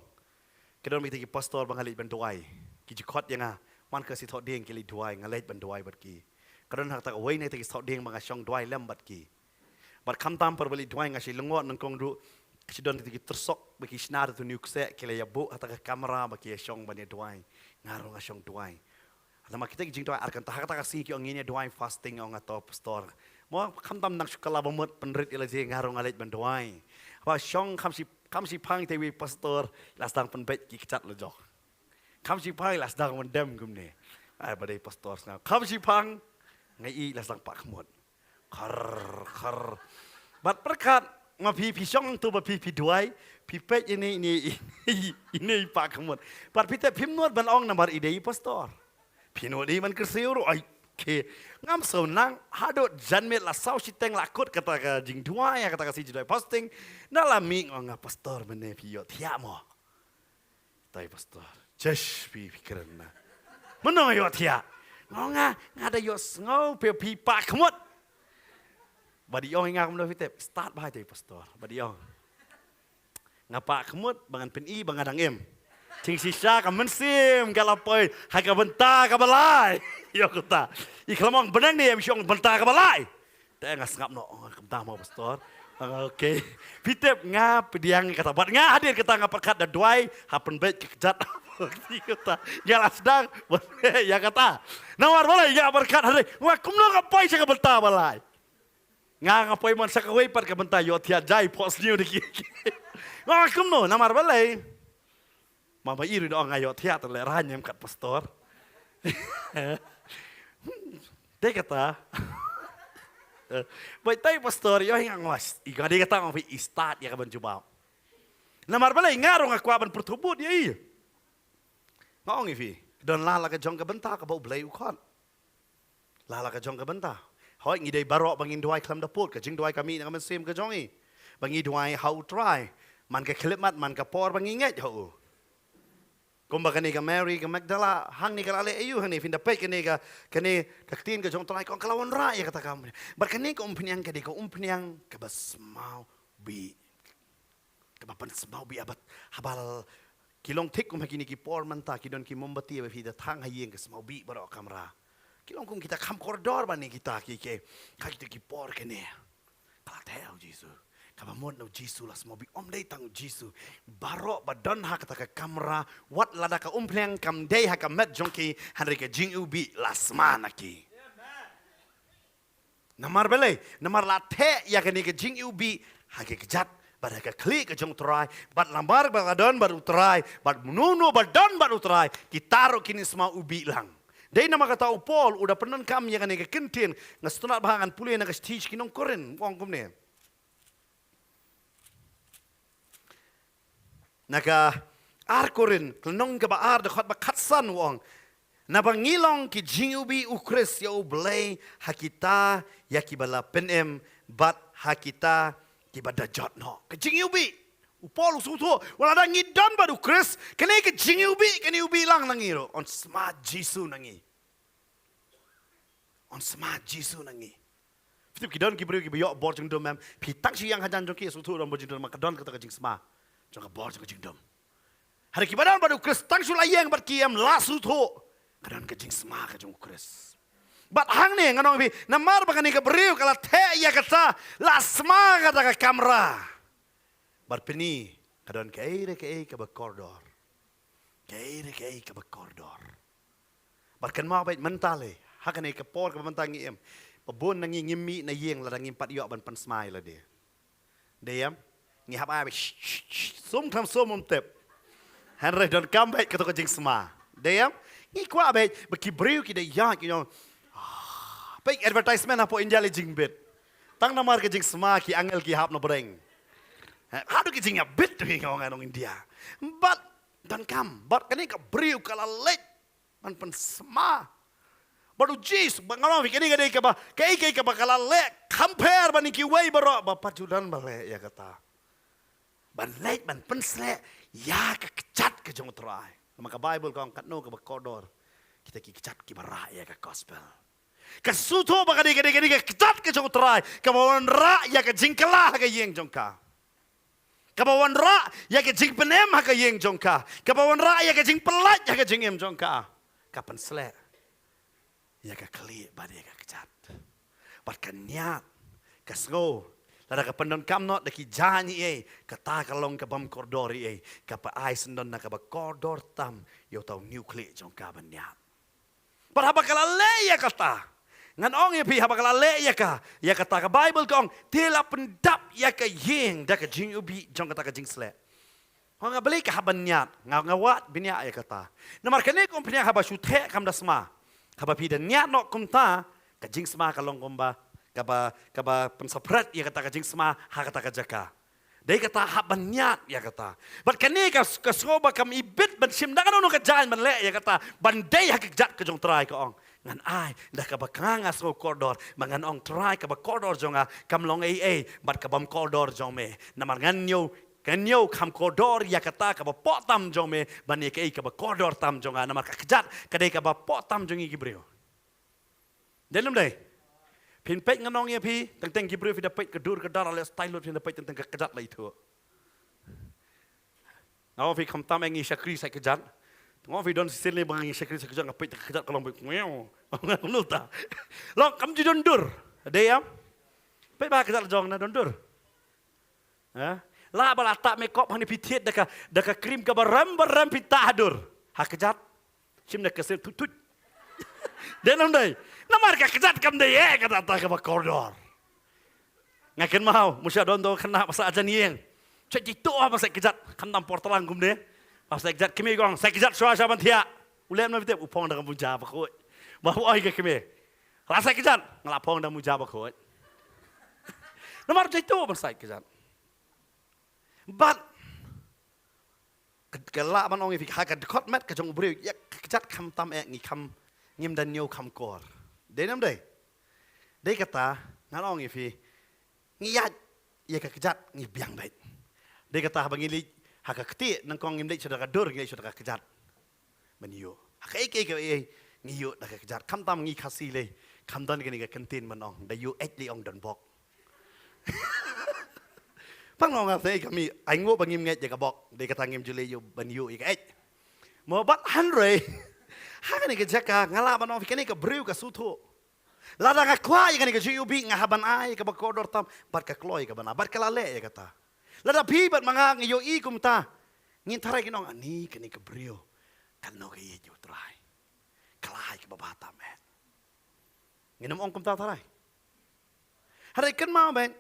kidon mi tiki pastor bangalit ban duai ki jikot yang man ka si thot ding ki li duai ngalet ban duai bat ki kadon hak tak away nei tiki thot ding banga song duai lem bat ki bat kham tam par bali duai ngasi lengot nong kong du kidon tiki tersok baki snar tu nukse ki le yabu ataka kamera baki song ban duai ngarong asong duai Lama kita jing doa arkan tahak tak kasih kau ingin doa fasting orang atau pastor. Mau kam tam nak sukala bamut penrit ila je ngarong alit bandoai. Apa syong kam si pang tewi pastor lasdang penbet ki kecat lo jok. Kam si pang lasdang mendem gumne. Badai pastor ngau. Kam si pang ngai lasdang pak kemut. Kar. Bat perkat ngapi syong tu bapi doai. Pipet ini pak kemut. Bat pite pimnut ban ong nambar idei pastor. Pino ni man kersiur ai ke ngam so nang hadot janmet la sau siteng lakut kata ka jing dua ya kata ka si jidai posting nalami nganga pastor mene pio tia mo tai pastor jesh pi pikiran meno yo tia ngonga ngada yo ngau pe pi pa kmot badi yo ngam do fitep start bahai tai pastor badi yo ngapa kmot bangan pen i bangadang em Cing sisa ka mensim galapoi haka benta ka balai yo kata iklamong benang ni emsyong benta ka balai ta ngas ngap no kemta mau pastor okey pitep ngap diang kata bat nga hadir kita ngaperkat da duai hapen bet kejat kata jala sedang ya kata nawar balai ya berkat hadir wa kumno ngapai sa ka benta balai nga ngapai man sa ka wei pat ka benta yo tia jai pos new de ki wa kumno namar balai Mama iri doang ayo teater leranya kat pastor. Dia kata, baik tay pastor yo hing angwas. Ika dia kata ngapi istat ya kaban coba. Namar balai ngarong aku aban pertubut ya iya. Ngong ifi. Dan lala ka jong ka benta ka bau belai ukon. Lala ka jong ka benta. Hoi ngidai barok bangin duai klam daput ka jing duai kami na kaman sim ka jongi. Bangi duai how try. Man ka klimat man ka por banginget ho. Kumba kani ka Mary ka Magdala hang ni ka lale ayu hang ni finda pek kani ka tin ka jong tolai kong kalawan ra ya kata kamu. Bar kani ka umpniang ka di ka umpniang ka basmau bi. Ka bapan smau bi abat habal kilong tik kum hakini ki por manta ki don ki mombati ba fida thang hayeng ka smau bi baro kamera. Kilong kum kita kam koridor ba ni kita ki ke ka kita ki por kani. Kala tau Jesus. Kabamot na Jisu las mobi om day tang Jisu baro badan hak kata kamera wat lada ka umpleng kam day hak met jongki hanri ka jing ubi las manaki namar bele namar la the ya ka ni ka jing ubi hak kejat pada ka klik ka jong trai bat lambar badan baru trai bat nuno badan baru trai ditaro kini semua ubi lang day nama kata Paul udah penan kam ya ka ni ka kentin ngastunat bahangan pulih na ka stage kinong koren wong kumne Naka arkorin klenong ka baar dakot bakatsan wong nabangilong ki jingubi ukres ya ublay hakita ya kibala penem bat hakita kibada jotno ka jingubi upol usuto wala da ngidon ba ukres kani ka jingubi kani ubi lang nangiro on smart jisu nangi on smart jisu nangi Fitip kidon ki brio ki biyo bor jeng dom mem pitang si yang hajan jong ki sutu dom bojeng dom makadon kata ka jing smart Jangan bor jangan jingdom. Hari kibadan pada ukres tang sulayeng bat kiam lasu tho. Kadan kejing sema kejing ukres. Bat hang ni nganong bi namar bakani ka beriu kala the ya kata lasma kata ka kamera. Bat peni kadan kaire ka bakordor. Kaire ka bakordor. Bat kan mau bait mentale. Hakane ka por ka mentangi em. Pabon nangi ngimi na yeng la nangi pat yo ban pan smile la dia. Diam. Ngi hap ai sum tham sum tep hanre don comeback ka to ka jing sma deyam ngi kwa be ki briu ki de ya ki no pe advertisement apo india le jing bit tang namar ka jing sma ki angel ki hap no breng hadu ki jing ya bit ki ngong anong india but don kam but kani ka briu kala let man pen sma baru jis bangalong fikini kadai kaba kai kaba kala le compare bani kiwai baro ba pajudan bale ya kata ban leit ban pensle ya ka kecat ke jong trai maka bible kong katno ka kodor kita ki kecat ki bara ya ka gospel kasuto ba kadai kecat ke jong trai ka bawan ra ya ka jingkala ka yeng jongka ka bawan ra ya ka jing penem ka yeng jongka ka bawan ra ya ka jing pelat ya ka jing em jongka ka pensle ya ka kali bade ka kecat bat kan nyat kasgo lada ka pandon kamno da ki jani kata kalong ka bam kordori ka pa ai sendon na ka ba kordor tam yo tau nukle jong ka ban nyat par haba kala le ya kata ngan ong ya pi haba kala le ya kata ka bible kong tela pendap ya ka yeng da ka jing ubi jong kata ka jing sle nga beli ka haban nyat ngawat binya ya kata namar kene kom pnya haba shuthe kam dasma kaba pi dan nyat no kumta ka jing sma kalong komba kaba pensaprat ya kata ka jing sma ha kata ka jaka dai kata haban nyat ya kata bat kane ka soba kam ibit ban sim dangan no ka jan ban le ya kata bandai ha jat ka jong trai ka ong ngan ai dah ka bakanga so koridor mangan ong trai ka ba koridor jonga kam long bat ka bam koridor jong me namar ngan Kanyo kam kodor ya kata ka ba potam jong me bani ke ka ba kodor tam jong ana mar ka kejat kadai ka ba potam jong gibreo. Dalam dai. Pin pek nganong ya pi teng gibreo fi da pek kedur kedar ale style fi da pek teng ka kejat lai tu. Ngaw fi kam tam ngi syakri sa kejat. Ngaw fi don sil ni bang ngi syakri sa kejat ngapek kejat kalong pek ngeu. Nganu ta. Lo kam ji dondur. Dai am. Pek ba kejat jong na dondur. Ha? La bala tak makeup hani pitit daka krim ka baram pita hadur. Ha kejat. Sim na kesel tutut. Denam dai. Namar ka kejat kam dai kata ta ka koridor. Ngaken mau musya dondo kena masa ajan yeng. Cek itu apa saya kejat kan tam portalang gum de. Pas saya kejat kimi gong saya kejat suara saban tia. Ulem na bitep upong da muja ba ko. Ba oi ka kimi. Rasa kejat ngelapong da muja ba ko. Namar cek itu apa saya kejat. But kelak man ong ifik hakat dekot met kejong ubriu ya kejat kam tam ngi kam ngim dan nyo kam kor. Denam dai. Dai kata ngan ong ifi ngiyat ya kejat ngi biang bait. Dai kata bang ili haka keti nang kong ngim dai sudah kadur ngi sudah kejat. Menyo. Haka ke ngi yo dak kejat kam tam ngi khasi le kam dan gani ka kantin man ong da yo li ong dan bok. Pang ngong ngai kami aingo bangim ngai jaga bok de kata ngim jule yo ban yu ik mo bat hanre ha kani ke jaka ngala ban of kani ke breu ka suto lada ka kwa kani ke ju bi ngahaban ai ka bakodor tam bat ka kloi ka bana bat ka lale ya kata lada pi bat manga ngi yo I kumta ngin tarai kinong ani kani ke breu kan no ke yo trai kalai ke babata me nginam ong kumta tarai hari kan mau bang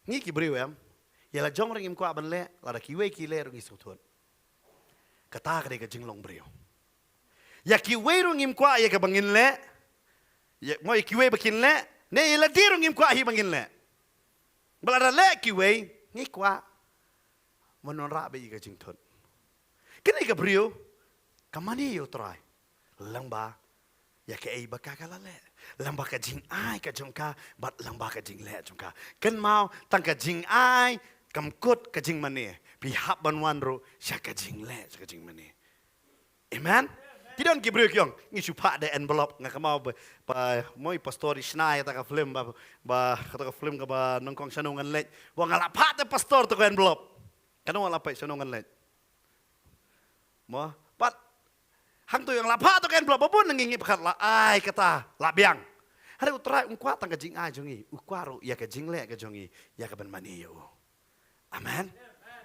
ni ki briu em ya la jong ring im kwa ban le la da ki we ki le ring isutun kata ka de ka jinglong briu ya ki we ring im kwa ya ka bangin le ya mo ki we bakin le ne la di ring im kwa hi bangin le bala da le ki we ni kwa monon ra be ka jing thun kini ka briu kamani yo try lamba ya ke ai baka kala le lamba ka jing ai ka jongka bat lamba ka jing le jongka ken mau tang ka jing ai kam kut ka jing mane pi hab ban wan ro sya ka jing le ka jing mane amen tidon ki brek yong ngi chupa de envelope nga ka mau ba moi pastor isnai ta ka film ba ka film ka ba nongkong sanungan le wa ngala pa te pastor to ka envelope kanong ngala pa sanungan le mo pat hang tu yang lapa tu kan belum pun nengingi pekat la ai kata la biang hari utrai ungkwa tang kajing ai jongi ukwaru ya kajing le ka jongi ya ka ban mani yo amen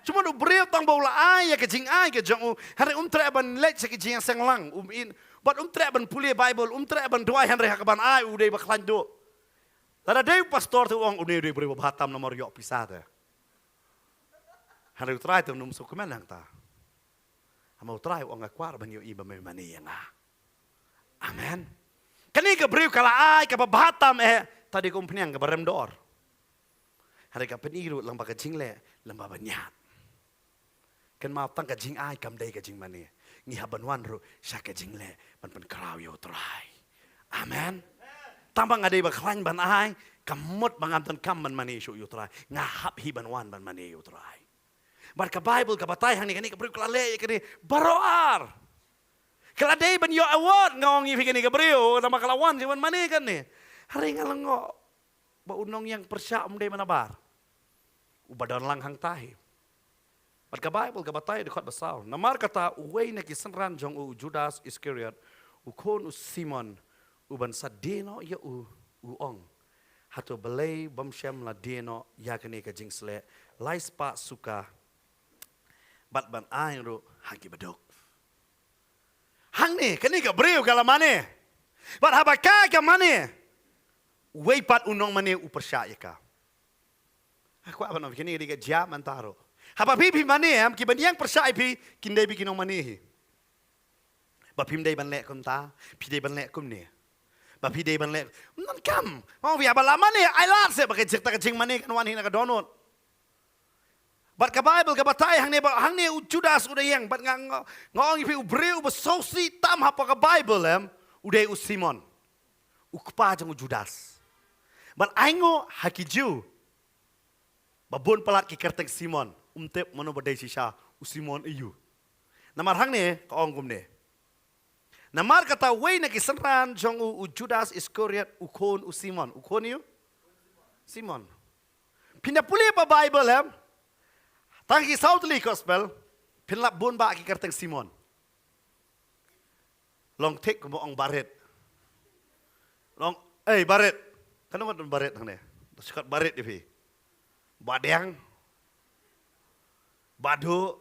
cuma do breu tang bola ai ya kajing ai ka jongu hari umtre ban le se kajing sang lang in but umtre ban puli bible umtre ban doai hari ka ban ai udai baklan do lada dei pastor tu ong udai breu batam nomor yo pisada hari utrai tu num sukumen hang ta mau try ong akwar ban yo iba me mani nga amen kani ka briu kala ai ka bahatam tadi kumpniang ka barem dor hari ka peniru lang ba ka jingle lang ba banyat kan ma tang ka jing ai kam dai ka jing mani ngihaban ru syaka jingle ban pen kraw yo trai amen tambang ada baklan ban ai kamot bangam tan kam ban mani shu yo trai ngahap hi ban wan ban mani yo trai bar ka bible ka batay hang ni kani ka bru klale kani baroar kaladai ban yo award ngong i kani ka bru nama kalawan si ban mani kan ni hari ngalango ba unong yang persya umdai manabar ubadan lang hang tahi bar ka bible ka batay dekot basal namar kata uway na kisenran jong u Judas Iscariot ukon u Simon uban sadeno ya uong hato belay bamsyam la deno ya kani ka jingsle laispa suka bat ban aing ro hagi badok hang ni kani ka breu kala mane bat habaka ka mane way pat unong mane u persya ka aku apa no kini di ka jam antaro haba pi mane am ki ban yang persya pi kindai bi kinong mane hi ba pim dai ban le kum ta pi dai ban le kum ni ba pi dai ban le nan kam mau via bala mane ai lat se ba ke jek ta ka jing mane kan wan hi na ka donot bat ka bible ka batay hang ne u Judas udah yang bat ngong ipi u breu ba sosi tam hapa ka bible udah u Simon u kpa jang u Judas bat aingo hakiju babon pelat ki kerteng Simon umtep mano badai sisa u Simon iyu namar hang ne ka ong kum ne namar kata way na kisenran jong u Judas Iscariot u kon u Simon u kon iyu Simon pindah puli pa bible tangki Southly Gospel pinlap bun ba ki kerteng Simon long tek ko ong baret long baret kanu ngon baret hang ne sekat baret dipi badang badu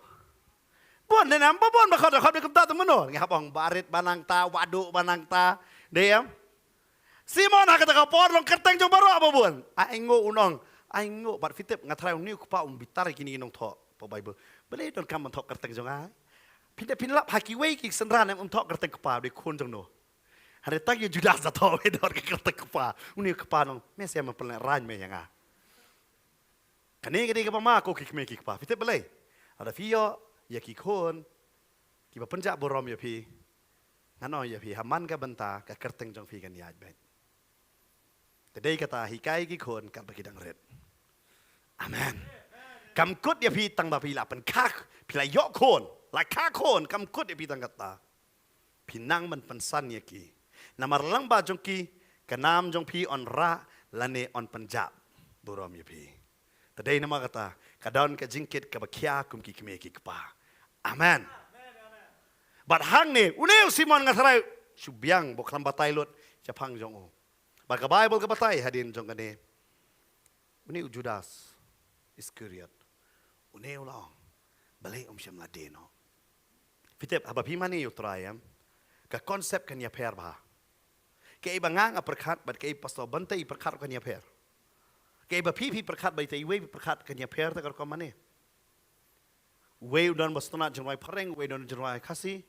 bon ne nam bon ba khot khot kum ta temono ngap ong baret banang ta wadu banang ta deyam Simon ha kata ka por long kerteng jong baro apa bon aingo unong aingo bat fitep ngatrai ni ku pa bitar kini nong tho po bible bele don kam tho kerteng jong ai pinlap haki we ki senran em tho kerteng pa de kun jong no hare tak ye Judas za tho we dor kerteng pa uni pa nong me se ma pelak ran me yang a kani ka pa ko ki me ki pa fitep bele ada fio ya ki kon ki ba penja borom ya pi ngano ya pi haman ka benta ka kerteng jong fi kan ya bet tadai kata hikai ki kon ka bakidang red amen kam kut ya pi tang ba pi la pen kak pi la yok kon la kak kon kam kut ya pi tang kata pinang man pensan ya ki namar lang ba jong ki kanam jong pi on ra lane on penjab borom ya pi tadai nama kata kadon ka jingkit ka bakia kum ki kme ki kpa amen bat hang ne uneu Simon ngatrai subyang boklam batay lot japang jong o bat ka bible ka batay hadin jong kane uneu Judas Iscariot uneu long balay syam la deno fitep haba pi mani utrayam ka konsep kan ya per ba ke ibanga perkat bat ke pastor bantai perkat kan ya per ke ba pi perkat bai tai we perkat kan ya per ta ka mane we udan bastona jengwai pareng we don jengwai kasi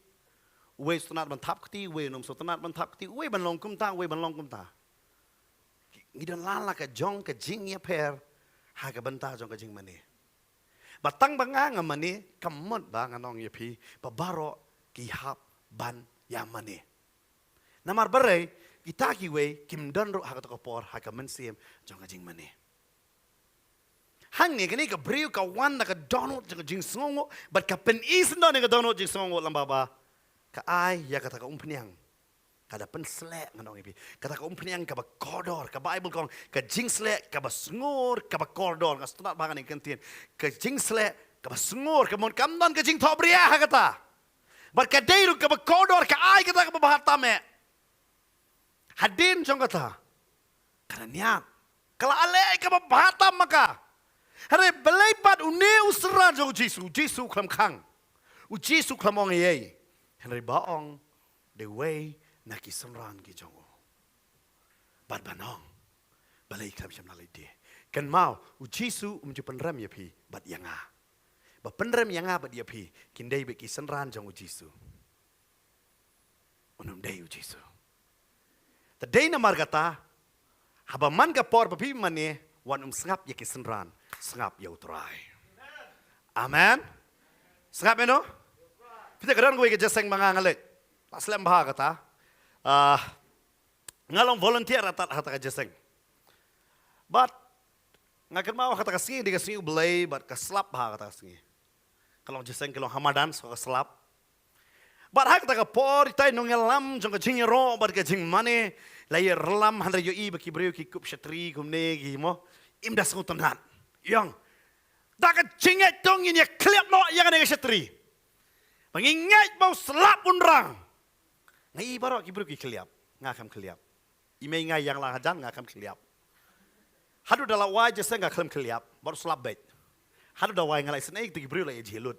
we stonat ban thap kti we nom stonat ban thap kti we ban long kum ta we ban long kum ta ngidon lala ka jong ka jing ya per ha ka banta jong ka jing mane batang banga nga mane kamot ba nga nong ya pi babaro ki hap ban ya mane namar bare kita ki we kim don ro ha ka to por ha ka mensim jong ka jing mane hang ni kani ka breu ka wan na ka donut jing songo but ka pen is no ni ka donut jing songo lamba ba ka ai ya kata ka umpniang kada pen slek nganong ipi kata ka umpniang ka ba kodor ka bible kong ka jing slek ka ba sngur ka ba kodor ka stunat bangan ni kentien ka jing slek ka ba sngur ka mon kam don ka jing thobria ha kata but ka deiru ka ba kodor ka ai kata ka ba bahata me hadin jong kata kana niat kala ale ka ba bahata maka hare belaipat uneu seran jong Jisu klam kang u Jisu klamong ye hare baong the way na ki seran ki jong bat banong balai klam syam na lede kan mau u Jisu ju penrem ya pi bat yanga ba penrem yanga bat ya pi kindai be ki seran jong u Jisu unum dei u Jisu tadai na margata haba man ka por ba pi mane wan sengap ya ki seran sengap ya utrai. Amen. Sengap no? Pita kadang gue ke jaseng mga ngalit. Paslam baha kata. Ngalong volunteer atat hata ka jaseng. But ngakan mau kata kasih di kasih belai, but keslap baha kata kasih. Kalau jaseng kalau hamadan so keslap. But hak kata kapor itai nongelam jong kajing ro, but kajing mane. Lai relam handra yo i baki breu ki kup shatri kumne ki mo. Imdas ngutanat. Yang. Dakat cingat dong ini klip no yang ada shatri. Mengingat mau selap unrang. Ngai baru ki breu ki kliap. Ngakam kliap. Ime ngai yang lahajan ngakam kliap. Hadu dalam wajah saya ngakam kliap. Baru selap bet. Hadu dalam wajah ngalai senaik tu ki breu lai jelut.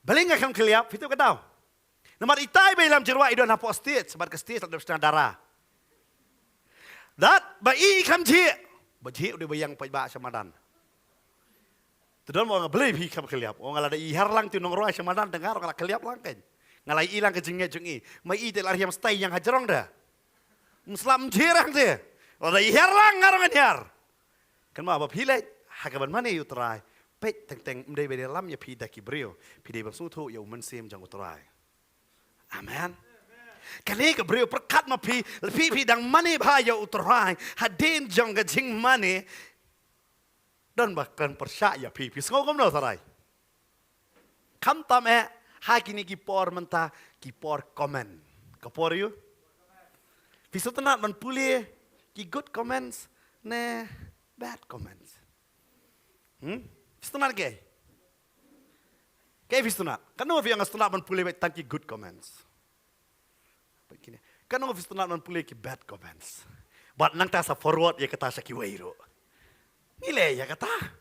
Balik ngakam kliap. Itu kedau. Nomor itai belam jirwa idon hapo state. Sebar ke state ada setengah darah. Dat bai kam jie. Bajie udah bayang pajba samadan. Tudon mau ngebeli hi kam keliap. Oh ngalada ihar lang tu nong roa samadan dengar kalau keliap lang kan. Ngalai ilang ke jengnya jengi. Mai i telar hiam stay yang hajarong dah. Muslim jirang dia. Ngalada ihar lang ngarong ihar. Kan mau apa pilih? Hakaban mana yu terai. Pet teng mdai bede lam ya pi daki brio. Pi dei bangsu tu ya umen sim jang uterai. Amen. Kali ke brio perkat ma pi dang mani bahaya uterai. Hadin jang ke jing mani. Dan bahkan percaya pi skau kam no sarai. Kam tam hakini kipor menta kipor comment. Kapor you? Pisu tenat man puli ki good comments ne bad comments. Pisu tenat ke? Ke pisu tenat. Kanu fi ang tenat man puli tan ki good comments. Kanu fi tenat man puli ki bad comments. But nang ta sa forward ya kata sa ki wairo. Nilai ya kata.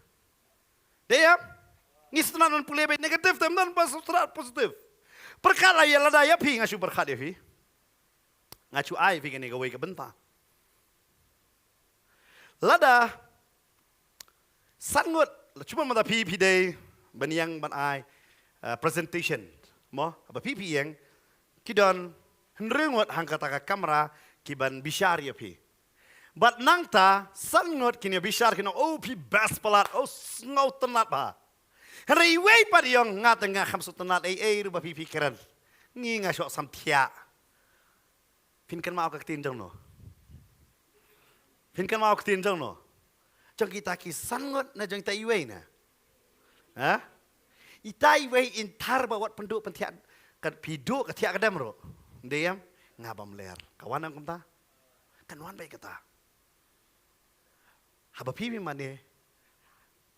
Dia ngis tenan pulih baik negatif teman positif. Perkara ya lada ya pi ngasu berkat ya pi. Ngacu ai pi kene gawe ke benta. Lada sangut cuma mata pi day baniang ban ai presentation mo apa pi yang kidon hendrengot hang kata ka kamera kiban bishar ya pi. But nangta sangot kini bishar kini pi best pelat ngau tenat ba. Hari wei pa yang ngatengah hamsu tenat ruba pi pikiran. Ngi ngasok samtia. Pinkan mau ketin jong no. Pinkan mau ketin jong no. Jong kita ki sangot na jong tai wei na. Ha? Itai wei intar bawat penduk pentiak kat pidu ketiak kadam ro. Diam ngabam ler. Kawan ang kumta. Kanwan baik kata. Haba pipi mane,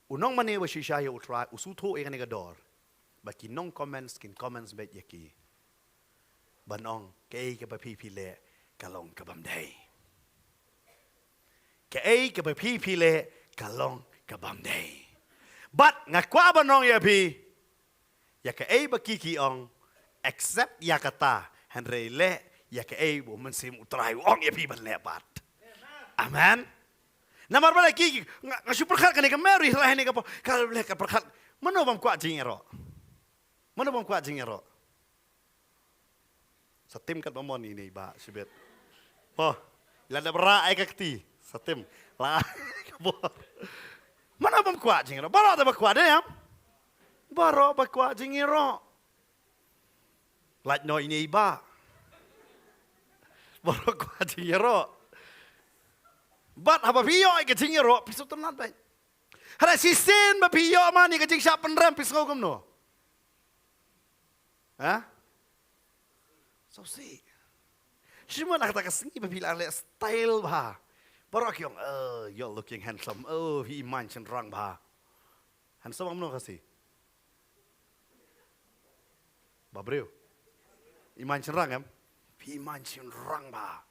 unong mane wa shisha ya utra usuto e kanega dor, baki nong comments kin comments bet yaki, banong kei ke pipi le kalong kabam day, kei ke pipi le kalong kabam day, but ngakwa banong ya pi, ya kei baki ki ong, except ya kata henry le ya kei bu mensim utra ong ya pi ban lepat, amen. Namar balik gigi, ngasu perkat kan ikan meri lah ini kapo. Kalau boleh perkat, mana bang kuat jingero? Mana bang kuat jingero? Satim kat bamon ini bah sebet. Oh, lada berak ay kakti. Satim lah kapo. Mana bang kuat jingero? Baru ada bang kuat deh ya? Baru bang kuat jingero. Lad no ini iba. Baru kuat jingero. But haba piyo ay kajing ro piso tenat bay. Hara sisin ba piyo mani kajing siya penram piso kom no. Ha? So see. Semua nak kata kesini ba pila le style ba. Baru kyong you're looking handsome. Oh, he manchen rang ba. Handsome amno kasi. Ba bro. Iman rang em. He manchen rang ba.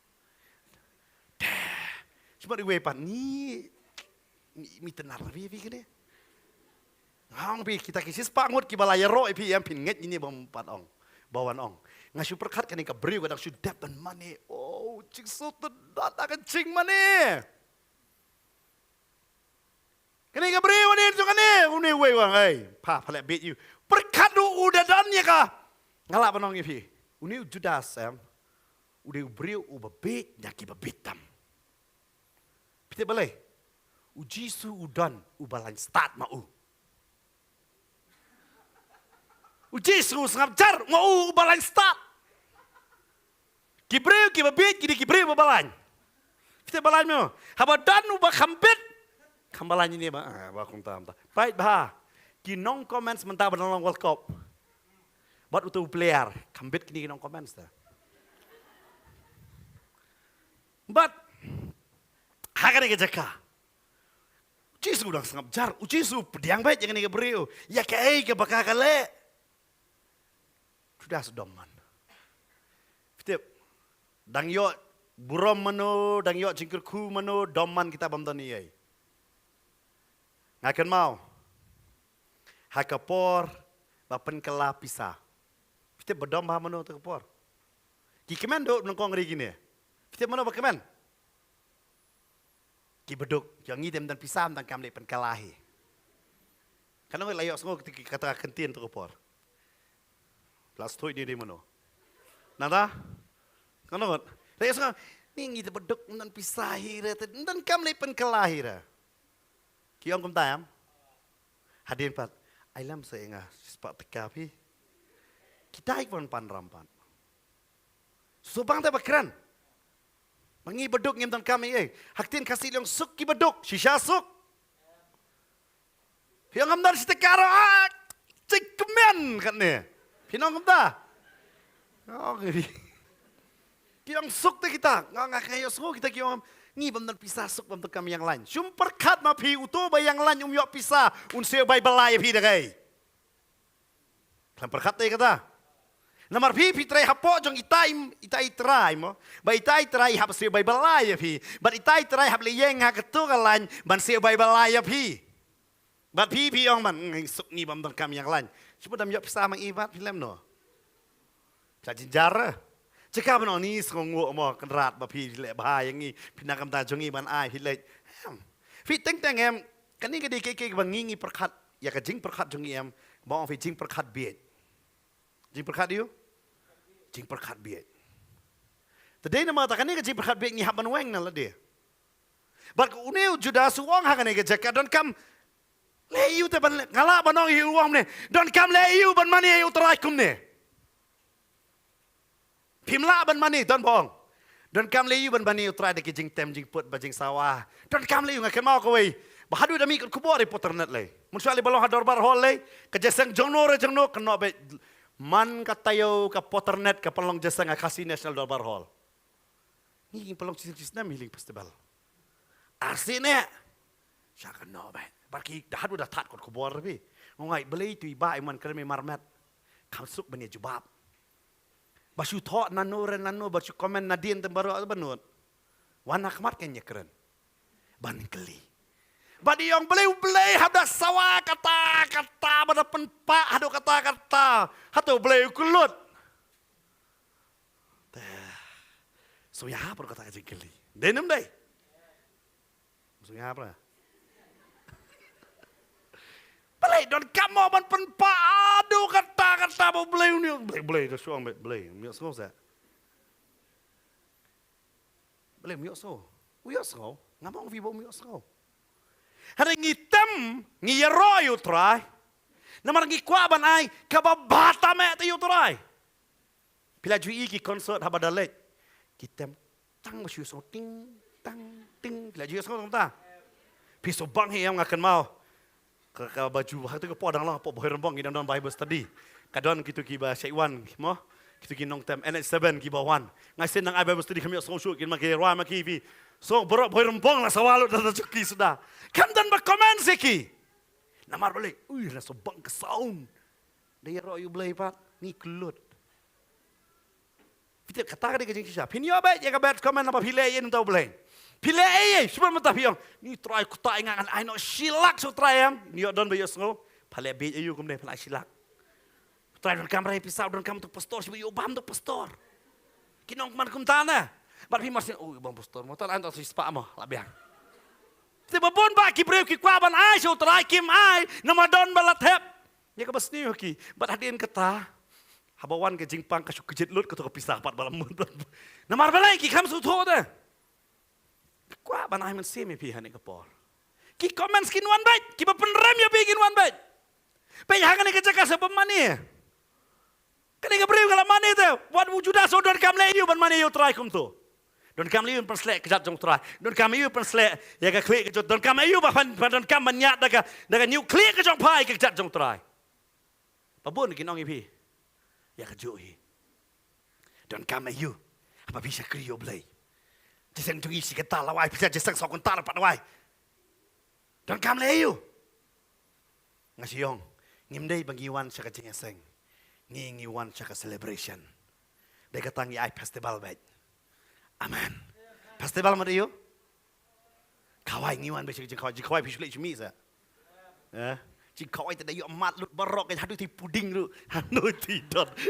Cuma di wepan ni tenar pi kene. Hang pi kita kisis pangut ki balaya ro pi yang pinget ini bompat ong. Bawan ong. Ngasu perkat kan ka brio kadang sudah ban mane. Oh, cing sut data kan cing mane. Kene ka brio ni tu kene. Uni we wang pa pala bet you. Perkat du udah dan ya ka. Ngalap banong pi. Uni judas udah brio ubabet nyaki babitam. Pite balai. Uji su udan ubalan start mau. Jesus ngam jar mau balain start. Kibreu kibabit kidi kibreu babalain. Kita balain mo. Haba danu ba kambit. Kambalan ini ba kung tam ta. Baik bah. Kinong comments mentah benong World Cup. Bat utu player kambit kini kinong comments ta. But hakane ke jaka. Jesus udang sangap jar. Jesus pediang baik jangan ke beriu. Ya kai ke bakakale. Sudah sedoman. Fitip. Dang yo burom mano, dang yo jingkerku mano, doman kita bamtani ai. Ngakan mau. Hakapor bapen kela pisah. Fitip bedom bah mano tu kapor. Ki kemen do nongkong ri gini. Fitip mano ba kemen? Ki beduk yang ngidem dan pisah dan kam le pen kalahi. Kan oi layok sengo kata kentin tu kapor. Last toy di mano. Nada? Kan oi. Layok sengo ni ngidem beduk dan pisahi re dan kam le pen kalahi re. Ki ong kum tayam. Hadin pat. Ailam seenga sepak pekapi. Kita ikon pan rampan. Subang tak bakran. Mangi beduk ngim tan kami Haktin kasih yang suk ki beduk. Shisha suk. Yang amdar sitekaro cik kemen kan ni. Pinong kamda. Oh ngeri. Ki yang suk te kita. Ngak kayo suk kita ki yang ni bamdan pisah suk bamdan kami yang lain. Sumpar kat ma pi utu bayang lain yok pisah unsio bay balai pi dagai. Lampar kat te kata. Namar pi trai hapo jong itai trai mo. Ba itai trai hap sio bay balai pi. Ba itai trai hap le yeng ha ketu kalan ban sio bay balai pi. Ba pi yang man suk ni bamdan kami yang lain. Cuba dam yok pisah mang ibat film no. Jadi jara. Cakap benar ni seronggok mo kenrat bapi lek bahaya yang ni pinakam ta jongi ban ai hilek. Fit teng em kan ni ke ke bangingi perkat ya ke jing perkat jongi em bawa fi jing perkat biet. Jing perkat you? Jing perkat biet. Tadi nama ta kan ni ke jing perkat biet ni haban weng nala dia. Bak uneu juda suwang ha kan ni ke jakat don kam leyu te ban ngala banong hi uang ne. Don kam leyu ban mani ayu terai kum ne. Pimla ban mani don bong. Don kam leyu ban mani utrai de jing tem jing put bajing sawah. Don kam leyu ngaken mau ko wei. Bahadu dami ikut kubur reporter net le. Mun sali balong hador bar hol le. Ke jeseng jongno re jongno keno be man katayo ka potter net ka pelong jeseng kasih national dorbar hall. Ni pelong cisna miling festival. Arsine. Saka no be. Barki dahadu dah tat kot kubur bi. Ngai beli tu iba iman kremi marmet. Kamsuk bani jubab. Basu thok nano basu komen nadien tembaro banut. Wan akmat kenya keren. Ban keli. Badi yang beleu hada sawa kata bada penpa hado kata hatu beleu kulut. So ya apa kata kecil keli. Denem deh. So ya apa? Belai don kamu ban penpa aduh kata beleu ni beleu dah suang beleu miok so sa. Beleu miok so. Miok so. Ngamong vibo miok so. Hari ngitem ngiyeroy utrai. Namar ngikwaban ay kababata me te utrai. Pila jui ki konsert habadalet. Kitem tang masyu so ting tang ting pila jui so ta. Piso bang yang akan mau. Ka baju hatu ke podang lah po boy rembong ki don Bible study. Kadon kitu ki ba Syaiwan mo. Kitu ki nong tem NH7 ki bawan. Ngasen nang Bible study kami so shoot ki maki roa maki vi. So borok boy rembong lah sawalo dah cuki sudah. Kan dan berkomen seki. Namar balik. Rasa bang kesaun. Dia royu belai pak. Ni kelut. Kita kata dia kejeng kisah. Pinyo baik jaga bet komen apa pilih ye nentau belai. Pilih ye. Semua mentah piang. Ni try kuta ingat I know silak so try am. Ni don bayo sengo. Pale be ayu kumne pala silak. Try don kamera pisau don kam tu pastor sibu yo bam tu pastor. Kinong man kum tanah. But he must say, oh, bang pastor, mo tal anto si spa mo, labiang. Tiba bon ba ki breu ki kwaban ai so try kim ai, nama don balat hep. Ya ka basni ki, but hadin kata habawan ke jingpang ka sukejet lut ka to pisah pat balam mun. Namar balai ki kam su tho de. Kwaban ai man semi pi hanik kapor. Ki comments kin wan bait, ki ba penrem ya pi kin wan bait. Pe hagan ke jaka sa pemani. Kani gabriu kala mani tu. Wan wujuda so don kam le yu ban mani yu try kum tu. Don kam le yu pan slek kejat jong try. Don kam yu pan slek ya ka klik kejut. Don kam yu ba pan don kam man nyat daga new klik ke jong pai kejat jong try. Pabun kinong ipi. Ya ka ju hi. Don kam yu. Apa bisa kriyo blai. Jiseng tu isi kata lawai bisa jiseng sok kontar pat lawai. Don kam le yu. Ngasiong ngimdei bangiwan sa kajing seng. Ngiwan sa ka celebration. Dai katang ai festival baik. Amen. Festival mo iyo? Kawai ngiwan ba jing kawai pishule chumi sa. Jing kawai ta dayo amat lut barok hadu ti puding lu. Hanu ti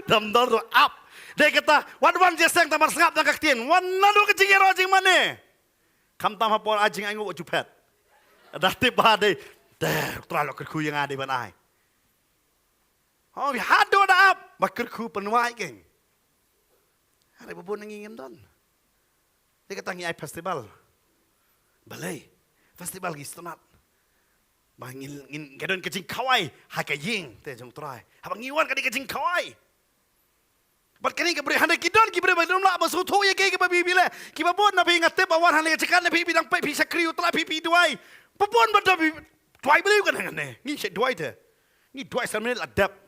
dam ro up. Dai kata wan jeseng tamar sengap nang kaktien. Wan nanu kajing ro jing mane. Kam tam hapor ajing angu jupet. Dah tip ba dai. Dah terlalu kerku yang ada ban ai. Oh, hado dah up. Bakar ku penuai geng. Hari babon ngingin don. Dia kata ngi ai festival. Balai. Festival gistonat. Bangil ngin gadon kecing kawai hakaying te jong try. Habang ngiwan kadi kecing kawai. Bat kani ke beri hande kidon ki beri badum la basu thu ye ke babi bile. Ki babon na bi ngate bawan hande cekan na bi bidang pai bi sakriu tra bi duai. Babon badabi duai beliu kan ngane. Ngi se duai te. Ngi duai samne adap.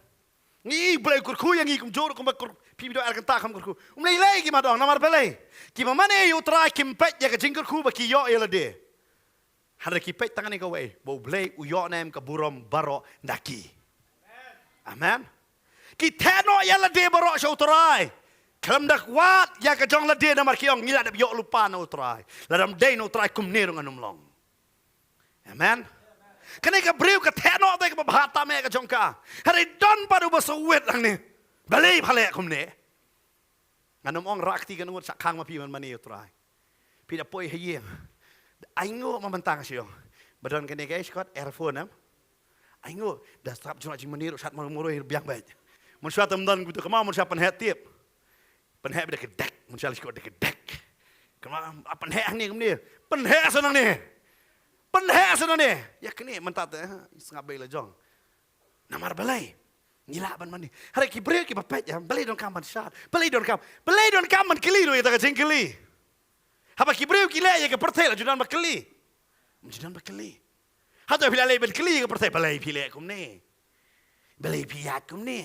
Ngi boleh kurku yang ngi kumjor kum kur pipi do arkan ta kam kurku lei ki madong namar belai ki mamane yu tra kim pet ya ka jingkur ku ba ki yo yela de hare ki pet tangan ka we bo blei u yo nem ka burom baro daki amen ki teno yela de baro sho trai kalam dak wat ya ka jong la de namar ki yong ngila de yo lupa no trai la dam de no trai kum ne rong anum long amen. Kani ka beriu ka teno te ka bahata me ka jongka. Hari don padu basawet ang ni. Balay phale kum ne. Nganom ong rakti ka nungut sakang mapi man mani utrai. Pida poi hayeng. Aingo mamantang siyo. Badon kani guys kot earphone am. Aingo dah strap jona jing mani sat muroi biang baik. Mun sat amdan gutu kama mun sat penhet tiep. Penhet bida kedek mun sal sikot kedek. Kama apan he ang ni kum ni. Penhet sanang ni. Penhe sana ni, ya kini mentat sengap bela jong. Namar balai, ngila ban mani. Hari kibril ki bapet ya, balai don kam ban syat, balai don kam man keli do ya tak jeng keli. Haba kibril ki le ya ke pertel judan ba keli. Judan ba keli. Hato pila le ban keli ke pertel balai pile kum ni. Balai piat kum ni.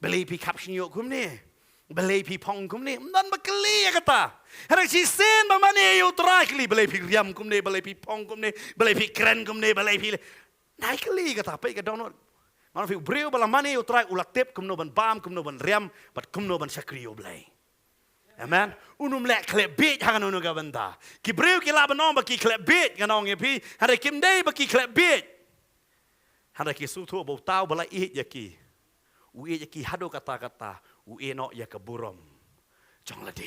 Balai pi kapsnyo kum ni. Balai pi pong kum ni, dan bakali ya kata. Hari si sen ba mani yu trakli balai pi riam kum ni, balai pi pong kum ni, balai pi keren kum ni, balai pi naik kali kata apa ke download. Mana fi breu bala mani yu trak ulat tip kum no ban bam kum no ban riam, bat kum no ban sakriyo balai. Amen. Unum lek klep bit hangan unu ka benda. Ki breu ki la banom ba ki klep bit ganong ye pi. Hari kim dei ba ki klep bit. Hari ki sutu bau tau balai ihit ya ki. Ui ya ki hado kata-kata. Ue no ya keburom jong lade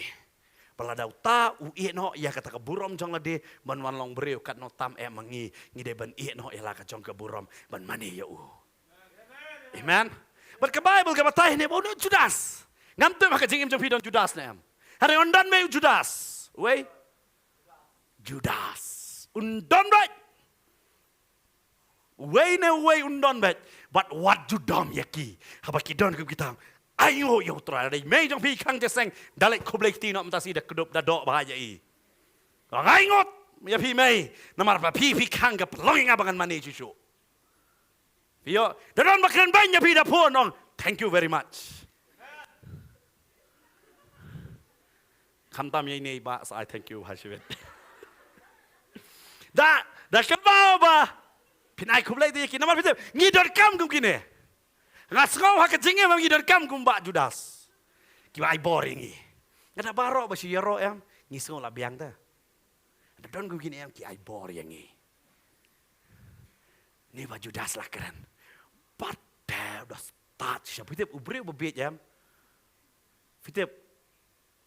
paladau ta ue no ya kata keburom jong lade ban wan long breu kat no tam mangi ngide ban e no ela ka jong keburom ban mani ya amen but ke bible ke batai ne bono Judas ngam tu maka jingim jong pidon Judas ne am hari ondan me Judas we Judas undon right we ne we undon bet but what judom yaki haba kidon ke kita ayo yo tra dai me jong pi khang je seng dalek khoblek ti no mtasi de kedup da dok bahaya i ngai ngot ya pi me namar pa pi khang ga plonging abangan mani chu yo daron bakran banya pi da pon on thank you very much kham tam ye nei ba sai thank you ha shwet da ka ba pinai khoblek ti ki namar pi ngi dot kam kum kine ngasngau hak jinge mangi don kam kumba Judas. Kiwa ai boring ni. Ngada baro ba si yaro em ngisngau la biang ta. Ada don gugin em ki ai boring ni. Ni ba Judas lah keren. Pada udah start siapa itu ubre bebet em. Fitep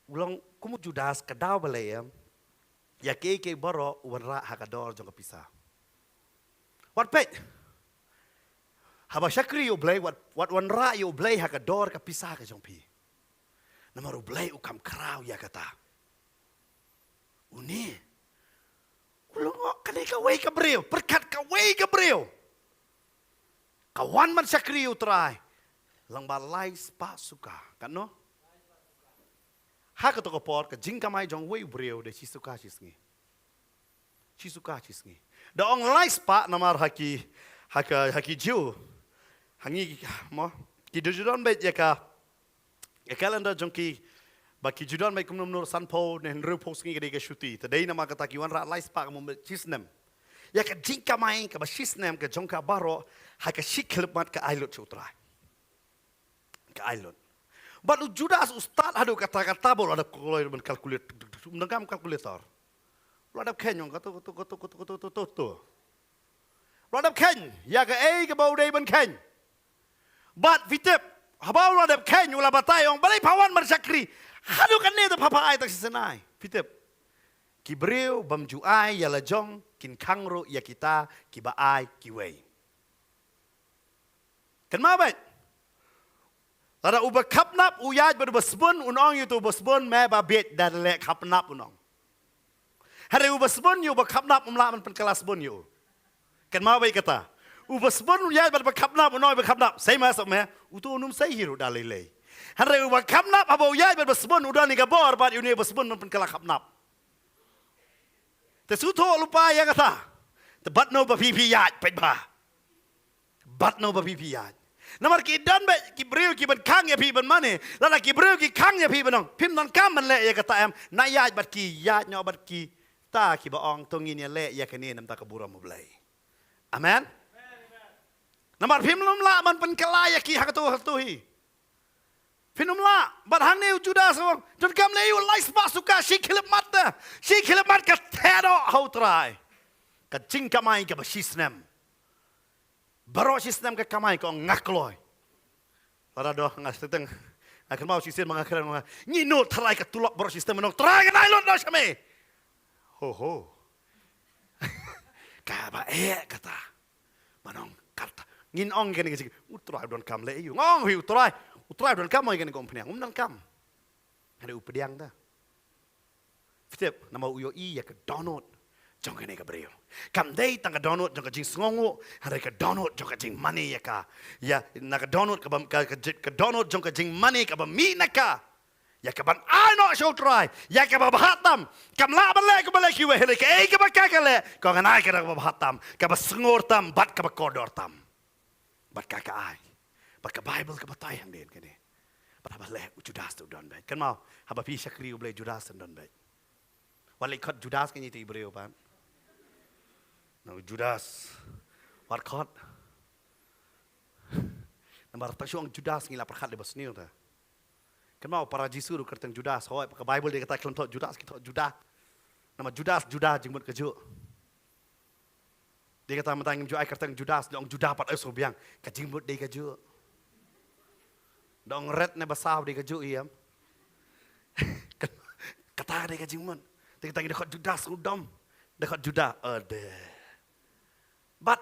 ulang kumu Judas kedau balai em. Ya ke baro warra hakador jong pisah. What pet? Haba syakri yo blay wat wan ra yo blay hakador ka pisah ka jong pi. Namaru blay ukam krau ya kata. Uni. Ulong kani ka way ka breu, berkat ka way ka breu. Kawan man syakri yo try. lang ba lais pa suka kan no ha ka to ko por ka jing kamai jong wei breu de chisuka chisngi da ong lais pa namar haki jiu hangi mo ki dujudon be ya calendar jong ki ba ki judon be kumnom nur sanpo ne ru posngi ke shuti tadai nama kata ki wan ra lais pa mo chisnem ya ka jing kamai ka ba chisnem ka jong ka baro ha ka shiklmat ka ailot chutrai ka ailot balu Judas ustad hadu kata-kata bol ada kalkulator menengam kalkulator lo ada kenyong kata lo ada keny ya ka ke bau dei ban keny bat vitep habau lo ada keny ula batai ong balai pawan marsakri hadu kan ne papa ai tak senai vitep kibreu bamju ai ya lajong kin kangro ya kita kiba ai kiwei kan ma bai Lara uba kapnap uyaj ber basbun unong itu basbun me babet dan le kapnap unong. Hari uba basbun yu ba kapnap umla man pen kelas bun yu. Kan mau baik kata. Uba basbun uyaj ber kapnap unong ber kapnap. Saya masuk me utu unum saya hiru dalile. Hari uba kapnap aba uyaj ber basbun udah ni gabor bat yu ni basbun man pen kelas kapnap. Tesuto lupa ya kata. Tebat no ba pipi yaj pet ba. Bat no ba pipi yaj. Namar ki dan be ki breu ki ban kang ya pi ban mane la ki breu ki kang ya pi ban pim non kam man le ya kata em na ya bat ki ya nyo bat ki ta ki ba ong tongin ya le ya kene nam ta ka bura mo blai amen namar pim lum la man pen kala ya ki ha tu hi pinum la bat hang ne Judas wong ton kam le yu lais ba suka shi khilap mat ka thero how try ka jing kamai ka ba shisnem Baro sistem ke kamai ko ngakloy. Pada doh ngasteteng. Akan mau sistem mengakhiran mga ngino try ka tulok baro sistem nong try ka nailon do sami. Ho. Ka ba kata. Manong kata. Ngin ong gani kasi utray don kam le yu. Ngong hu utray don kam mo gani ko pniang nang kam. Ada upediang da. Fitep nama uyo I ya ka donut. Jong kene ka breu. Kam dei tang ka donut jong ka jing sngongo, hare ka donut jong ka jing money ya na ka donut ka donut jong ka jing money ka ba mi na ka. Ya ka ban ano show try. Ya ka ba bahatam. Kam la ban le ka ba le kiwe hele ka ba ka le. Ko nganai ka ba bahatam. Ka ba sngur tam bat ka ba kodor tam. Bat ka ai. Bat ka Bible ka ba tay hang den kene. Bat ba le Judas tu don bet. Kan mau haba pi sakri ble Judas don bet. Wala kat Judas kan yiti breu pan. No Judas warkot nambar tasyong Judas ngila perkat de basnil ta kan mau para jisu ru kerteng Judas hoy ka Bible dia kata kelam tok Judas kita Judas nama Judas jengmut keju dia kata matang ju ai kerteng Judas dong Judas pat so biang ka jengmut de keju dong red ne basaw de keju iam kata de ka jengmut dia kata dekat Judas udam dekat Judas de But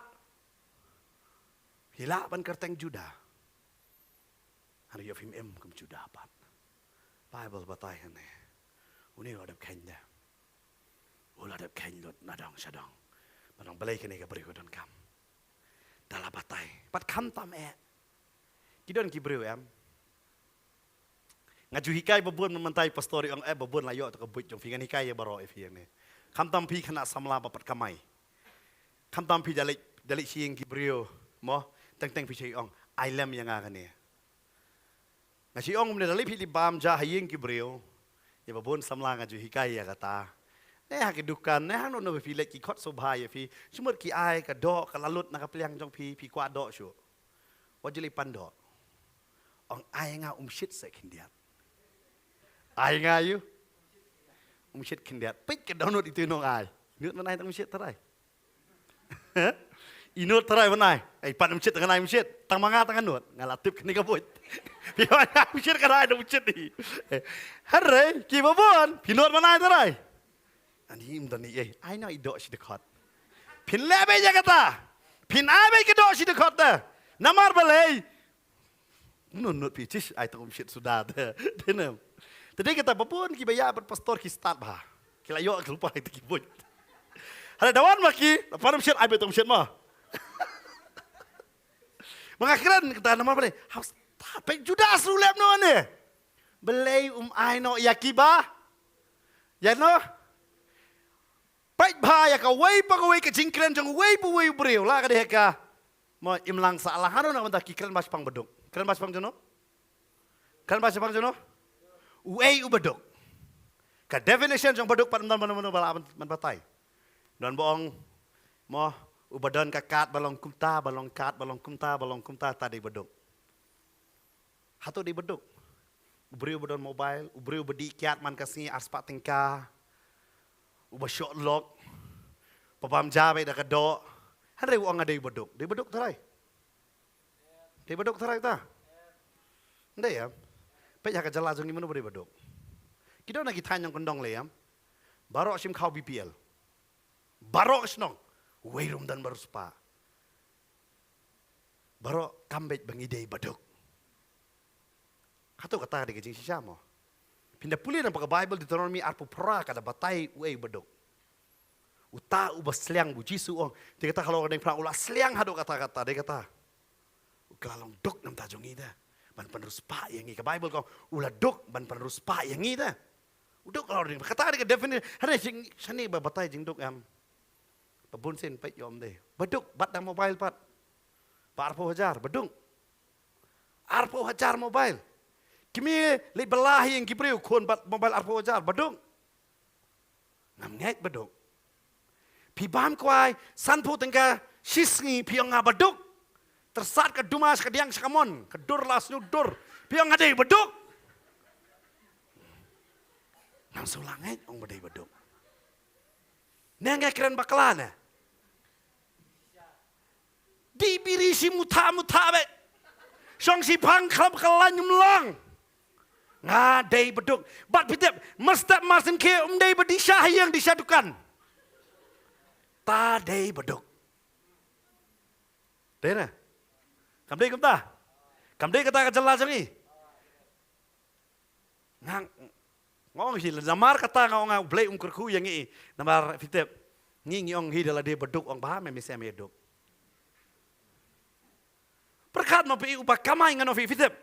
hila ban kerteng Juda. Hari yo film kum Juda pat. Bible batai hane. Uni odap kenya. Ula odap kenya nadang sadang. Madang balai kene ka beriku don kam. Dala batai. Pat kam tam Kidon ki breu em. Ngaju hikai babun mementai pastori ong babun layo to ka buit jong fingan hikai ya baro if ne. Kam tam pi kena samla bapat kamai. Kam tam pi dalik siing kibreo mo teng pi siong ailem yang akan ni. Na siong mene dalik pi di bam ja haying kibreo. Ya babon samla ngaju hikai ya kata. Hakidukan hang no pi lek ki khot sobhai pi sumur ki ai ka do ka lalut na ka pliang jong pi kwa do shu. Wajili pando. Ong ai nga shit se kindiat. Ai nga yu shit kindiat. Pik ka download itu no ai. Nut manai tang shit tarai. Inut terai benai. Pan masjid tengah naik masjid. Tang manga tengah nut. Ngalatip kini kabut. Piwan masjid kerai ada masjid ni. Hari kibabon. Pinut benai terai. Ani imdan ni. I know idok si dekat. Pin lebe je kata. Pin abe kedok si dekat dah. Namar balai. Nut picis. I tahu masjid sudah dah. Denam. Tadi kita babon kibaya berpastor ki start bah. Kila yo lupa itu kibut. Ada dawan maki, pada masjid, I betul masjid mah. Mengakhiran kita nama apa ni? Harus Pek Judas rulep no ne. Belai ai no yakiba. Ya no. Pek ba ya ka wei pa wei ka jingkren jong wei bu wei breu la ka de ka. Mo imlang salah hanu na manta kikren bas pang beduk. Kren bas pang jono. Kren bas pang jono. Wei u beduk. Ka definition jong beduk pat man bala man batai. Dan boong mo ubadan ka kat balong kumta tadi beduk. Hatu di beduk. Ubriu badan mobile, ubriu bedi kiat man kasih aspak tingkah. Uba shot lock. Papam jabe dah kedok. Hari uang ada di beduk terai. Di beduk terai ta. Nda ya. Pejak kejelas jong gimana beri beduk. Kita nak kita yang kendong le yam. Barok sim kau BPL. Barok senong. Weirum dan baru spa. Barok kambet bangidei beduk. Kata kata di kecing sisa mo. Pindah pulih nampak Bible Deuteronomy arpu pra kada batai wei beduk. Uta ubah seliang bu Jisu ong. Dia kata kalau ada yang pernah ulah seliang hadu kata-kata. Dia kata. Kelalong duk nam tajong ida. Ban penerus pak yang i ke Bible kau. Ulah duk ban penerus pak yang ida. Uduk kalau ada yang kata dia definisi. Hari sini batai jing duk am. Babun sen pek yom deh. Beduk bat dang mobile pat. Pak arpo hajar bedung. Arpo hajar mobile. Kimi le belahi yang kipriu kon bat mobile arpo hajar bedung. Ngam ngek bedung. Pi bam kwai san pu tengka sisngi piang nga beduk. Tersat ke dumas ke diang sakamon, ke dur las nu dur. Piang ngade beduk. Nang sulanget ong bedai beduk. Nengah keren bakalana. Dibiri si muta-muta bet. Song si pang klap kalanyum lang. Ngadai beduk. Bat pitep mestap masin ke umdai bedisah yang disatukan. Tadai beduk. Dena. Kamdai kumta. Kamdai kata kejelas ni. Ngang ngong hi namar kata ngong blai kurku yang i namar pitep ngi ong hi dala de beduk ong ba me misem eduk. Perkat mo pi upa kamay ngano fi pitep.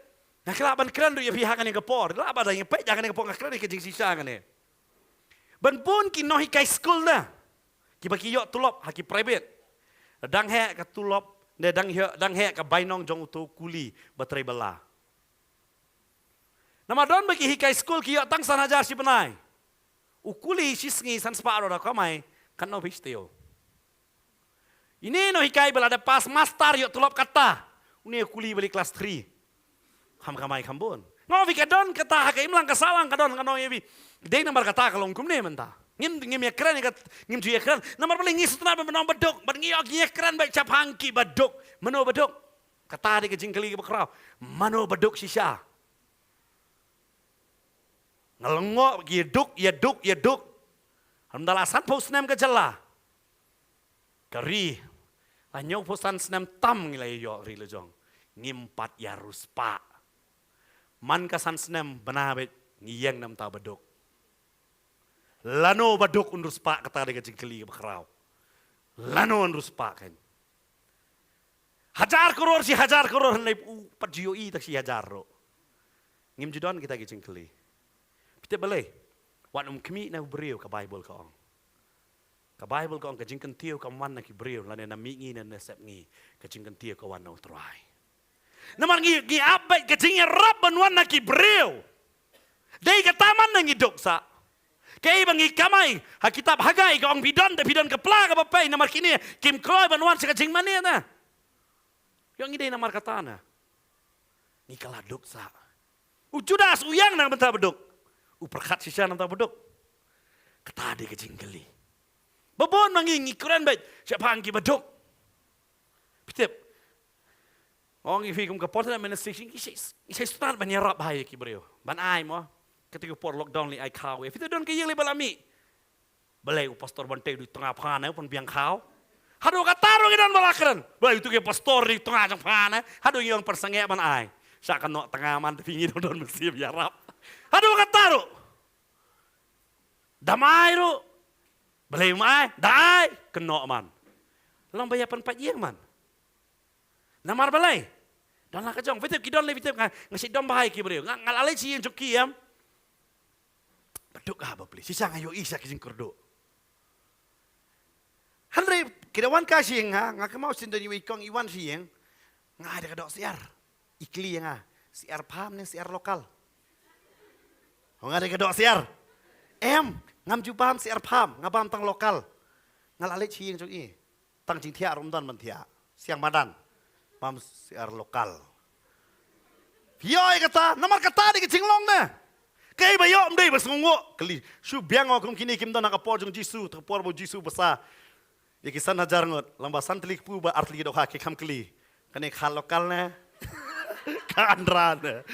Naklaban kran do ya pi hakan ke por. Laba da yang pe jangan ke por ngakran ke jing sisa ngane. Ban pun ki no hi kai school na. Ki baki yo tulop haki private. Dang he ka tulop ne dang he ka bainong jong tu kuli batrai bala. Nama don bagi hikai school ki yo tang san hajar si penai. Ukuli sisngi san separo da kamai kan no pisteo. Ini no hikai bala ada pas master yo tulop kata. Uni kuli balik kelas 3. Ham kamai kambon. No vi kadon kata hakai imlang kasalang kadon kano yebi. Dei nambar kata kalong kumne menta. Ngim ya keren kat ngim tu ya keren. Nambar paling ngis tena menong beduk. Ban ngiyok ya keren baik cap hangki beduk. Mano beduk. Kata di kejingkeli ke bekrau. Mano beduk sisa. Ngelengok yeduk. Alhamdulillah san pos nem ke jela. Kari. Anyok posan senam tam ngilai yo ri lejong. Ngimpat ya ruspa. Man kasan senam benabet ngiyang nam ta beduk. Lano beduk undus pak kata de jingkeli bekrau. Lano undus pak kan. Hajar koror nai pat GOI tak si hajar ro. Ngim judon kita jingkeli. Kita boleh. Wan kemi na beriu ke Bible ka ong. Ka Bible ka ong ka jingkan tiyo ka man na ki beriu lane na mingi na nasep ngi ka jingkan tiyo ka wan na utrai. Naman ngi abay ka jingya rab wan na ki beriu. Dei ka taman na ngi doksa. Kay bangi kamay ha kitab hagay ka ong bidon ka pla ka papay namar kini kim kroy banwan sa ka jing mania na. Yang ide namar kata na. Ngi kala doksa. Judas uyang na benta beduk. Uperkat sisa nang beduk. Ketadi ke jingkeli. Babon mangingi keren baik. Siapa angki beduk. Pitip. Orang ifikum ke portal administration. Isai start banyarap bahaya ki beriu. Ban ai mo. Ketika por lockdown li ai kau. Pitip don ke yang li balami. Balai pastor bante di tengah panah pun biang kau. Hadu kataro gidan balakran. Balai itu ke pastor di tengah panah. Hadu yang persengek ban ai. Sakan no tengah man pingin don mesti biarap. Hadu kataro. Damai ro. Balai mai, dai keno man. Lang bayapan pat yang man. Namar balai.
Don lah kajong, betul kidon le betul ngasih dom bahai ki beriu. Ngal alai si yang joki am.
Beduk apa beli? Sisa ngayo isa kijing kurdo. Hanre kidawan kasih nga kemau sindoni wikong iwan siyeng. Nga ada kadok siar. Ikli nga siar paham nih siar lokal. Oh nga ada kadok siar. Ngam ju paham siar paham, ngabam tang lokal. Ngal alai siyeng joki. Tang jing tia romdan man tia. Siang madan. Pam siar lokal. Pioi kata, nomor kata di kecilong na. Kaya bayo mdei basungo. Kali, su biang aku kini kim don nakapor jong Jisu, takapor bo Jisu basa. Iki san hajar ngot, lambasan telik pu ba artli do haki kam kali. Kani khal lokal na. Kandran na.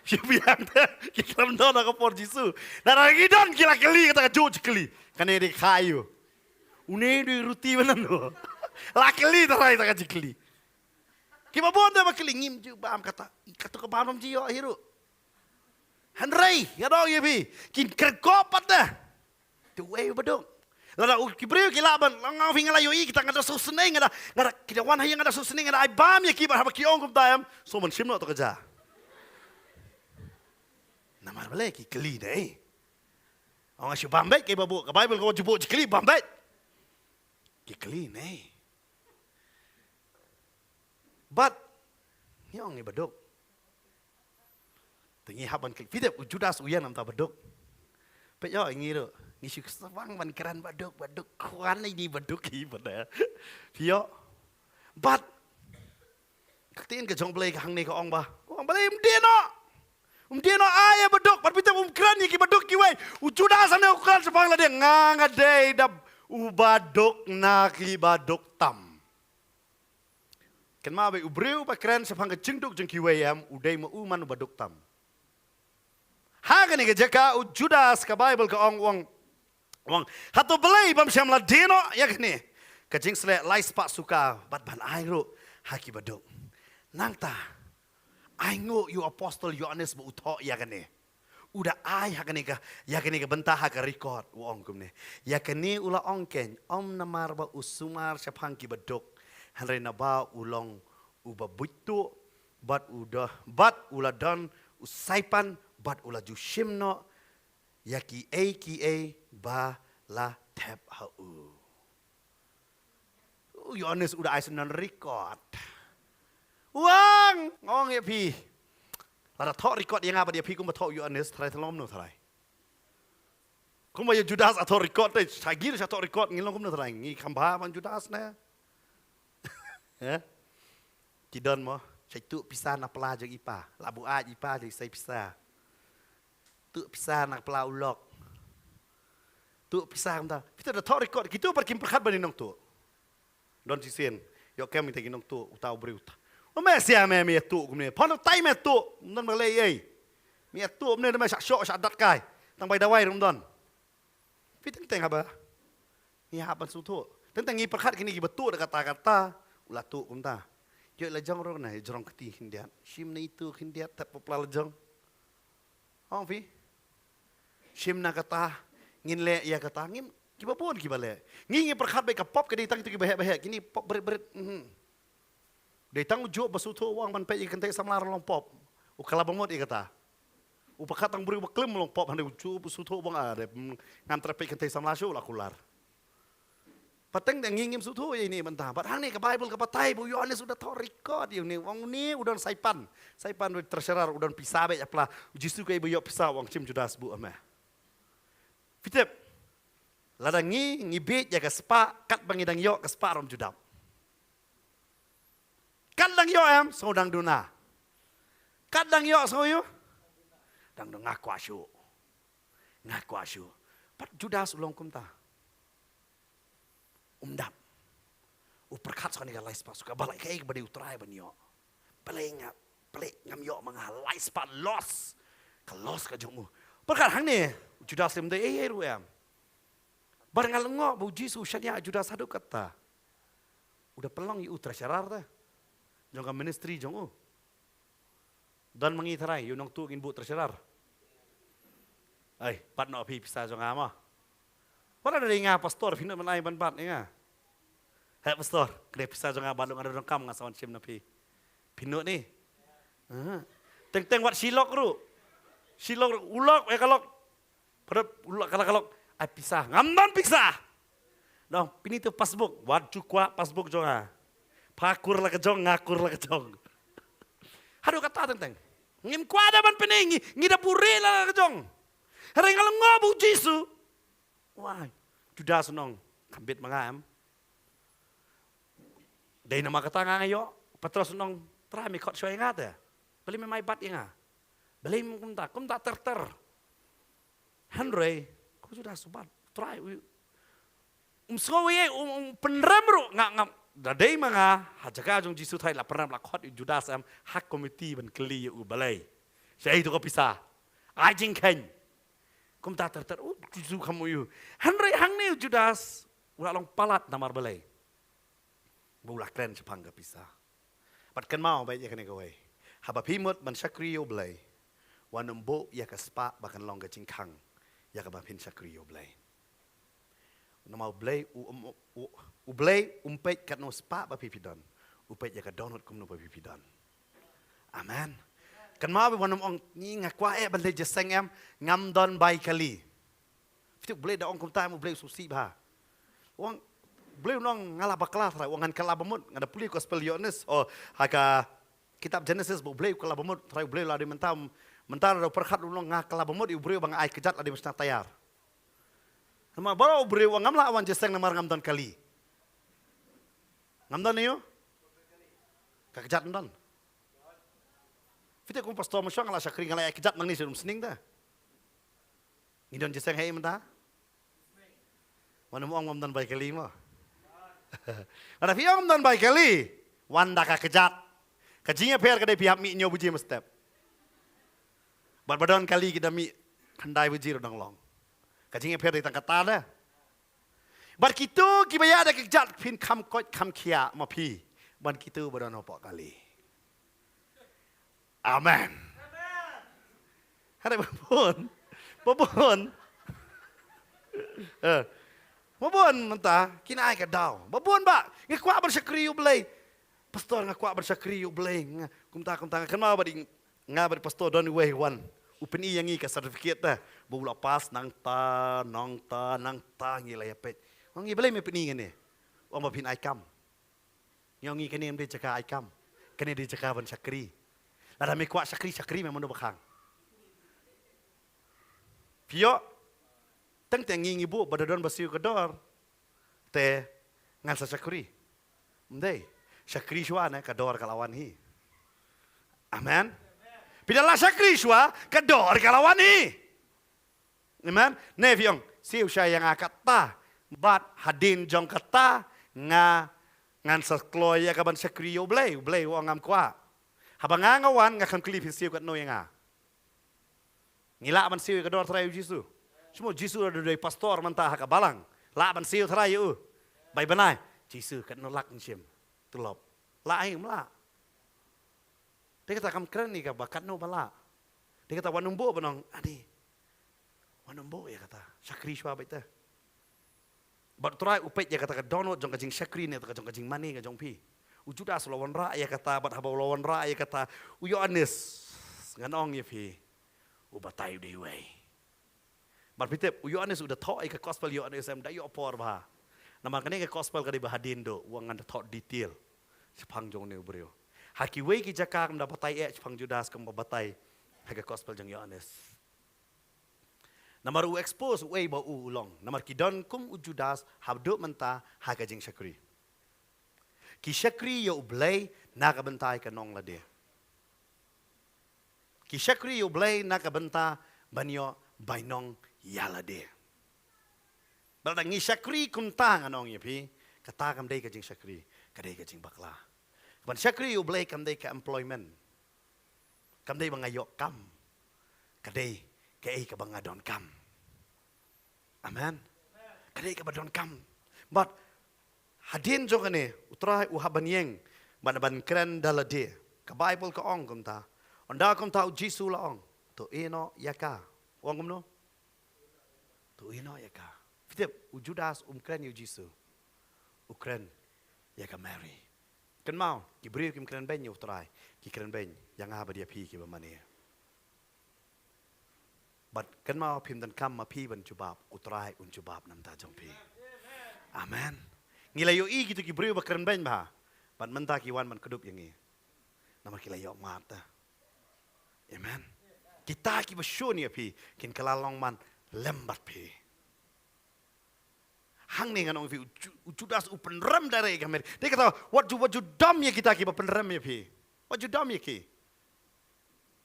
Su biang na, kim don nakapor Jisu. Naragi don kila kali kata kajuj kali. Kani di kayu. Une di ruti benan do. Lakali tarai tak kali. Kiba bonda makelingim ju bam kata ke bam jiyo hiru. Hanrei ngado yebi kin kerkopat dah. Tu way bedong. Lala kibreu kilaban ngau finga layo I kita ngada susene ngada kita wan hayang ngada susene ngada ai bam ya kiba haba kiong kum tayam so man simno to kerja. Namar bale ki keli deh. Ong asu bambet ke babu ke Bible ko jebuk keli bambet. Ki keli nei. But, nyong ni beduk. Tengi haban klik. Fidep Judas uyan am ta beduk. Pe yo ngi ro. Ngi syuk sawang ban keran beduk kuan ini beduk ki pada. Pio. But katin ke jong play ka hang ni ka ong ba. Ong balai umdeno aya beduk. But fidep keran ni ki beduk ki wei. Judas ane ukran sepang la de nganga dei dab ubaduk na ki baduk tam. Kan ma be ubreu pa kren sepang kecingduk jeng kiwayam udai ma uman baduk tam. Haga ni jaka u Judas ka Bible ka ong hato belai bam syam la deno yakni. Kajing sele lais pak suka bat ban airo haki baduk. Nangta aingo you apostle Yohanes bu utho yakni. Udah ai hakani ka bentah ka record u ong kumne. Yakni ula ongken om namar ba usumar sepang ki baduk. Hanre naba ulong uba buitu bat ula don usaipan bat ula jushimno yaki ba la tap hau. Yohanes udah aisan record. Wang ngong ya pi. Lada tok record yang apa dia pi kumba tok Yohanes trai telom no trai. Kumba ya Judas atau record teh sagir sa tok record ngilong kumna trai ngi kamba man Judas na. Kidon mo, saya tu pisah nak pela jeung ipa, labu a ipa jeung saya pisah. Tu pisah nak pela ulok. Tu pisah kamta. Kita dah tahu rekod, kita pergi perkat bani nong tu. Don sisen, yo kem minta ginong tu utau beri utau. O mesi ame me tu kumne, pon tai me tu, don malay ei. Me tu mne me sak syok sak dat kai, tang bai dawai rum don. Kita teng apa? Ni hapan su tu. Tentang ngi perkat kini betul kata-kata. Ulah tu kumta. Yo lejong ro na jorong keti hindiat. Sim na itu hindiat tak popla lejong. Hong fi. Sim na kata ngin le ya kata ngin kiba pun kiba le. Ngi perkat be ka pop ke ditang itu kiba kini pop berit-berit. Ditang ujo basuto wang man pe ikan te samlar long pop. U kala bangmot i kata. U perkat tang beri beklem long pop hande ujo basuto wang ada ngantre pe ikan te samlar syo la kular. Pateng dan ngingim sutu ini mentah. Padahal ni ke Bible ke patai bu Yohanes sudah tahu record ini. Wang ni udah saipan terserar udah pisah be apla. Justru ke ibu yo pisah wang cim Judas bu amah. Fitep. Ladang ngibet ya ke spa kat bangidang yo ke spa rom Judap. Kat dang yo am sodang duna. Kat dang yo so yo. Dang dong ngaku asu. Pat Judas ulong kumta. Umdap. Uperkat sakani ka lais pa suka balai kai badi utrai banyo. Balai ngam yo mga lais pa los. Ka los ka jomu. Perkat hang ni Judas lim de ru am. Barang ngo bu Jisu syanya Judas hadu kata. Udah pelong yu treasurer ta. Jong ka ministry jong Dan mangitarai yu nong tu ngin bu treasurer. Ai, pat no pi pisa jong ama. Wala na nga pastor, hina man ay banbat nga. Hey pastor, kaya pisa jong balong ada dong kam nga sawan sim na pi. Pino ni.
Teng wat silok ru. Silok ulok kalok. Pada ulok kalok ai pisah. Ngamdan pisah. Dong, pini tu pasbuk, wat cukwa pasbuk jonga. Pakur lah kejong, ngakur lah kejong. Haru kata teng. Ngim kuada ban penengi, ngida puri lah kejong. Hari ngalang ngobu Jisu. Wah, Judas nong kambit mangam. Dari nama kata ngayo, Petros nong terami kot syai ngata. Beli memai bat yang beli kumta ter. Henry, kau sudah sobat, try. Skowe penremru ngam dadai manga hajaka jong Jisu thai la pernah lakot Judas am hak komiti ban keli u balai. Saya itu ko pisah. Ajing ken. Kumta ter Jisu kamu yu. Henry hang ni Judas ulah long palat namar balai. Bulah kren sepang ka pisah. Pat kan mau baik ya kan kowe. Haba pimut ban sakriyo balai. Wanembo ya ka spa bakan long ka cingkang. Ya ka bapin sakriyo balai. Nama ublay umpet kat no spa ba pipidon. Upet ya ka donut kum no ba pipidon. Amen. Kan ma ba ong ni ngakwa ban le jeseng em ngam don bai kali. Fitu blay da ong kum ta mo blay susi ba. Wong blay nong ngala bakla tra wong ngan kala bamut ngada puli gospel Yohanes haka kitab Genesis bo blay kala bamut tra blay la di mentam mentar ro perkhat ulong ngakala bamut ibreu bang ai kejat la di mesna tayar. Nama baru beri uang ngamla awan jeseng namar ngamdan kali. Ngamdan niyo? Kakejat ngamdan. Fite kum pastor masyong ngala syakri ngala kejat nang ni sedum sening dah. Ngidon jeseng hei mentah? Mana uang ngamdan baik kali mah? Ada fiang ngamdan baik kali. Wanda kakejat. Kajinya per kadai pihak mi nyo buji mestep. Badon kali kita mi handai buji rodang long. Kajingnya per di tangkat tada. Bar kitu kibaya ada kejat pin kam kot kam kia ma pi. Ban kitu badan opok kali. Amen. Hari babon. Babon mentah kina ai kadau. Babon ba ngakwa bersakriu belai. Pastor ngakwa bersakriu belai. Kumta kan mau badi ngabar pastor don we one. Upen i yang i ka sertifikat dah. Bula pas nang ta ngila ya pet. Wang i belai me peni ngene. Wang ba pin ai kam. Yang i kene mde jaka ai kam. Kene di jaka ban sakri. Lada me kwa sakri me mono bakang. Pio teng teng ibu badadon basiu kedor. Te ngan sa sakri. Mde sakri shwana kador kalawan hi. Amen. Pidalah sakri shwa kador kalawan hi. Amen. Neviong siu siya yang akata bat hadin jong kata ngan sakloya kaban sakriyo blay wong ngam kwa. Habang ngawan ngakam klip siu kat no yang ngila ban siu kador trayu Jisu. Semua Jisu ada dari pastor mentah ka balang. La ban siu trayu. Bai banai Jisu kat no lak nsim. Tulop. La ai mla. Dia kata kam keren ni ka bakat no bala. Dia kata wanumbo banong adi. Wanumbo ya kata sakri shwa baita. Bat try upet ya kata ka dono jong kajing sakri ni ka jong kajing mani ka jong pi. Ujudas lawan ra ya kata bat haba lawan ra ya kata Yohanes nganong ya pi. Ubatai dei we. Bat pitep Yohanes udah tho ka gospel Yohanes am dayo por ba. Nama kene ka gospel ka di bahadin do wang ngan tho detail. Sepang jong ne brio. Haki wei ki jaka kam dapatai pang Judas kam babatai haga gospel jang Yohanes. Namar u expose wei ba u ulong. Namar ki don kum u Judas habdo menta haga jing sakri. Ki sakri yo blay naga bentai ka nong lade. Ki sakri yo blay naga benta banyo bainong yalade. Balda ngi sakri kum tang anong yepi kata kam dei ka jing sakri kadai ka jing bakla. Ban sakri u blay kam dei ka employment. Kam dei bangayok kam. Kadai kei ka bangadon kam. Amen. Kadai ka badon kam. But hadin jogane utrai u habanyeng ban kren dalade. Ka Bible ka ong kum ta. Onda kum ta Jisu la ong. To eno yaka. Ong kum no? To eno yaka. Fitep u Judas kren yu Jisu. U kren yaka Mary. kan mau Gibril kim keren ben utrai ki keren ben yang ha badia pi ki bamane bat kan mau pim dan kam ma pi ban jubab utrai un jubab nam ta jong pi amen ngilayo i gitu Gibril ba keren ben ba bat menta ki wan man kedup yang ni nama kilayo mata amen kita ki basyoni pi kin kalalong man lembat pi hang ni nganong fi ujudas upen rem dari kamer dia kata what you dam ya kita ki ba penrem ya pi what you dam ya ki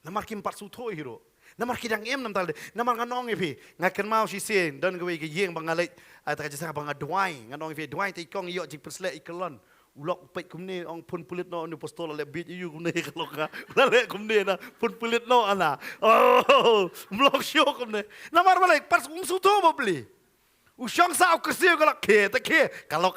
namar kim pat su thoi hiro namar ki dang em nam tal namar nganong ya pi ngaken mau si sen dan gawe ki yeng bangalai ata ka jasa bang adwai nganong fi adwai ti kong yo jing persle ikelon ulok pek kumne ong pun pulit no nu postol le bit you kumne kalau ka le kumne na pun pulit no ana oh mlok show kumne namar balik pas su tho beli usyang sa aku siu kalau ke tak ke kalau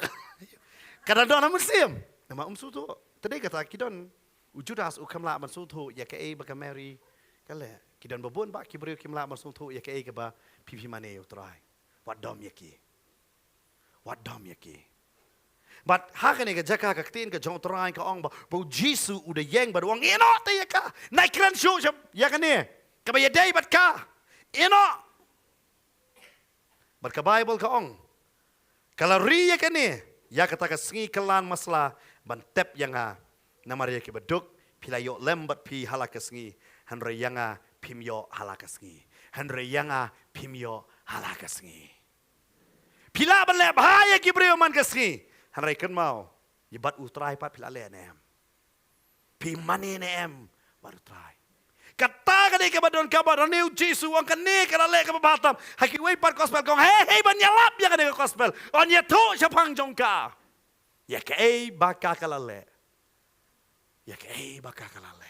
kadang dona musim nama su tu tadi kata kidon ujudas ukamla man su tu ya ke baka mary kale kidon babon ba kibril kimla man su tu ya ke ba pipi mane utrai wadom yaki but hakane ka jaka ka tin ka jong trai ka ong ba bo jisu udah yeng ba wang eno te ya ka naik kran show ya kane ka ba ya dai bat ka eno Berka Bible ka ong. Kalau riya ka ni, ya kata ka sengi kelan masla ban tep yang ha namar ya ki beduk pilayo lembat pi halaka sengi hanre yanga pimyo halaka sengi. Hanre yanga pimyo halaka sengi. Pila ban le bahaya ki brio man ka sengi. Hanre kan mau yebat utrai pat pila le nem. Pi mani nem baru try. Kata ka ni ka badon ka badon ni Jesu ang kani ka le ka babatam haki way par gospel kong hey banyalap ya ka ni gospel on ya to siya pang jong ka ya ka baka kalale ya ka baka kalale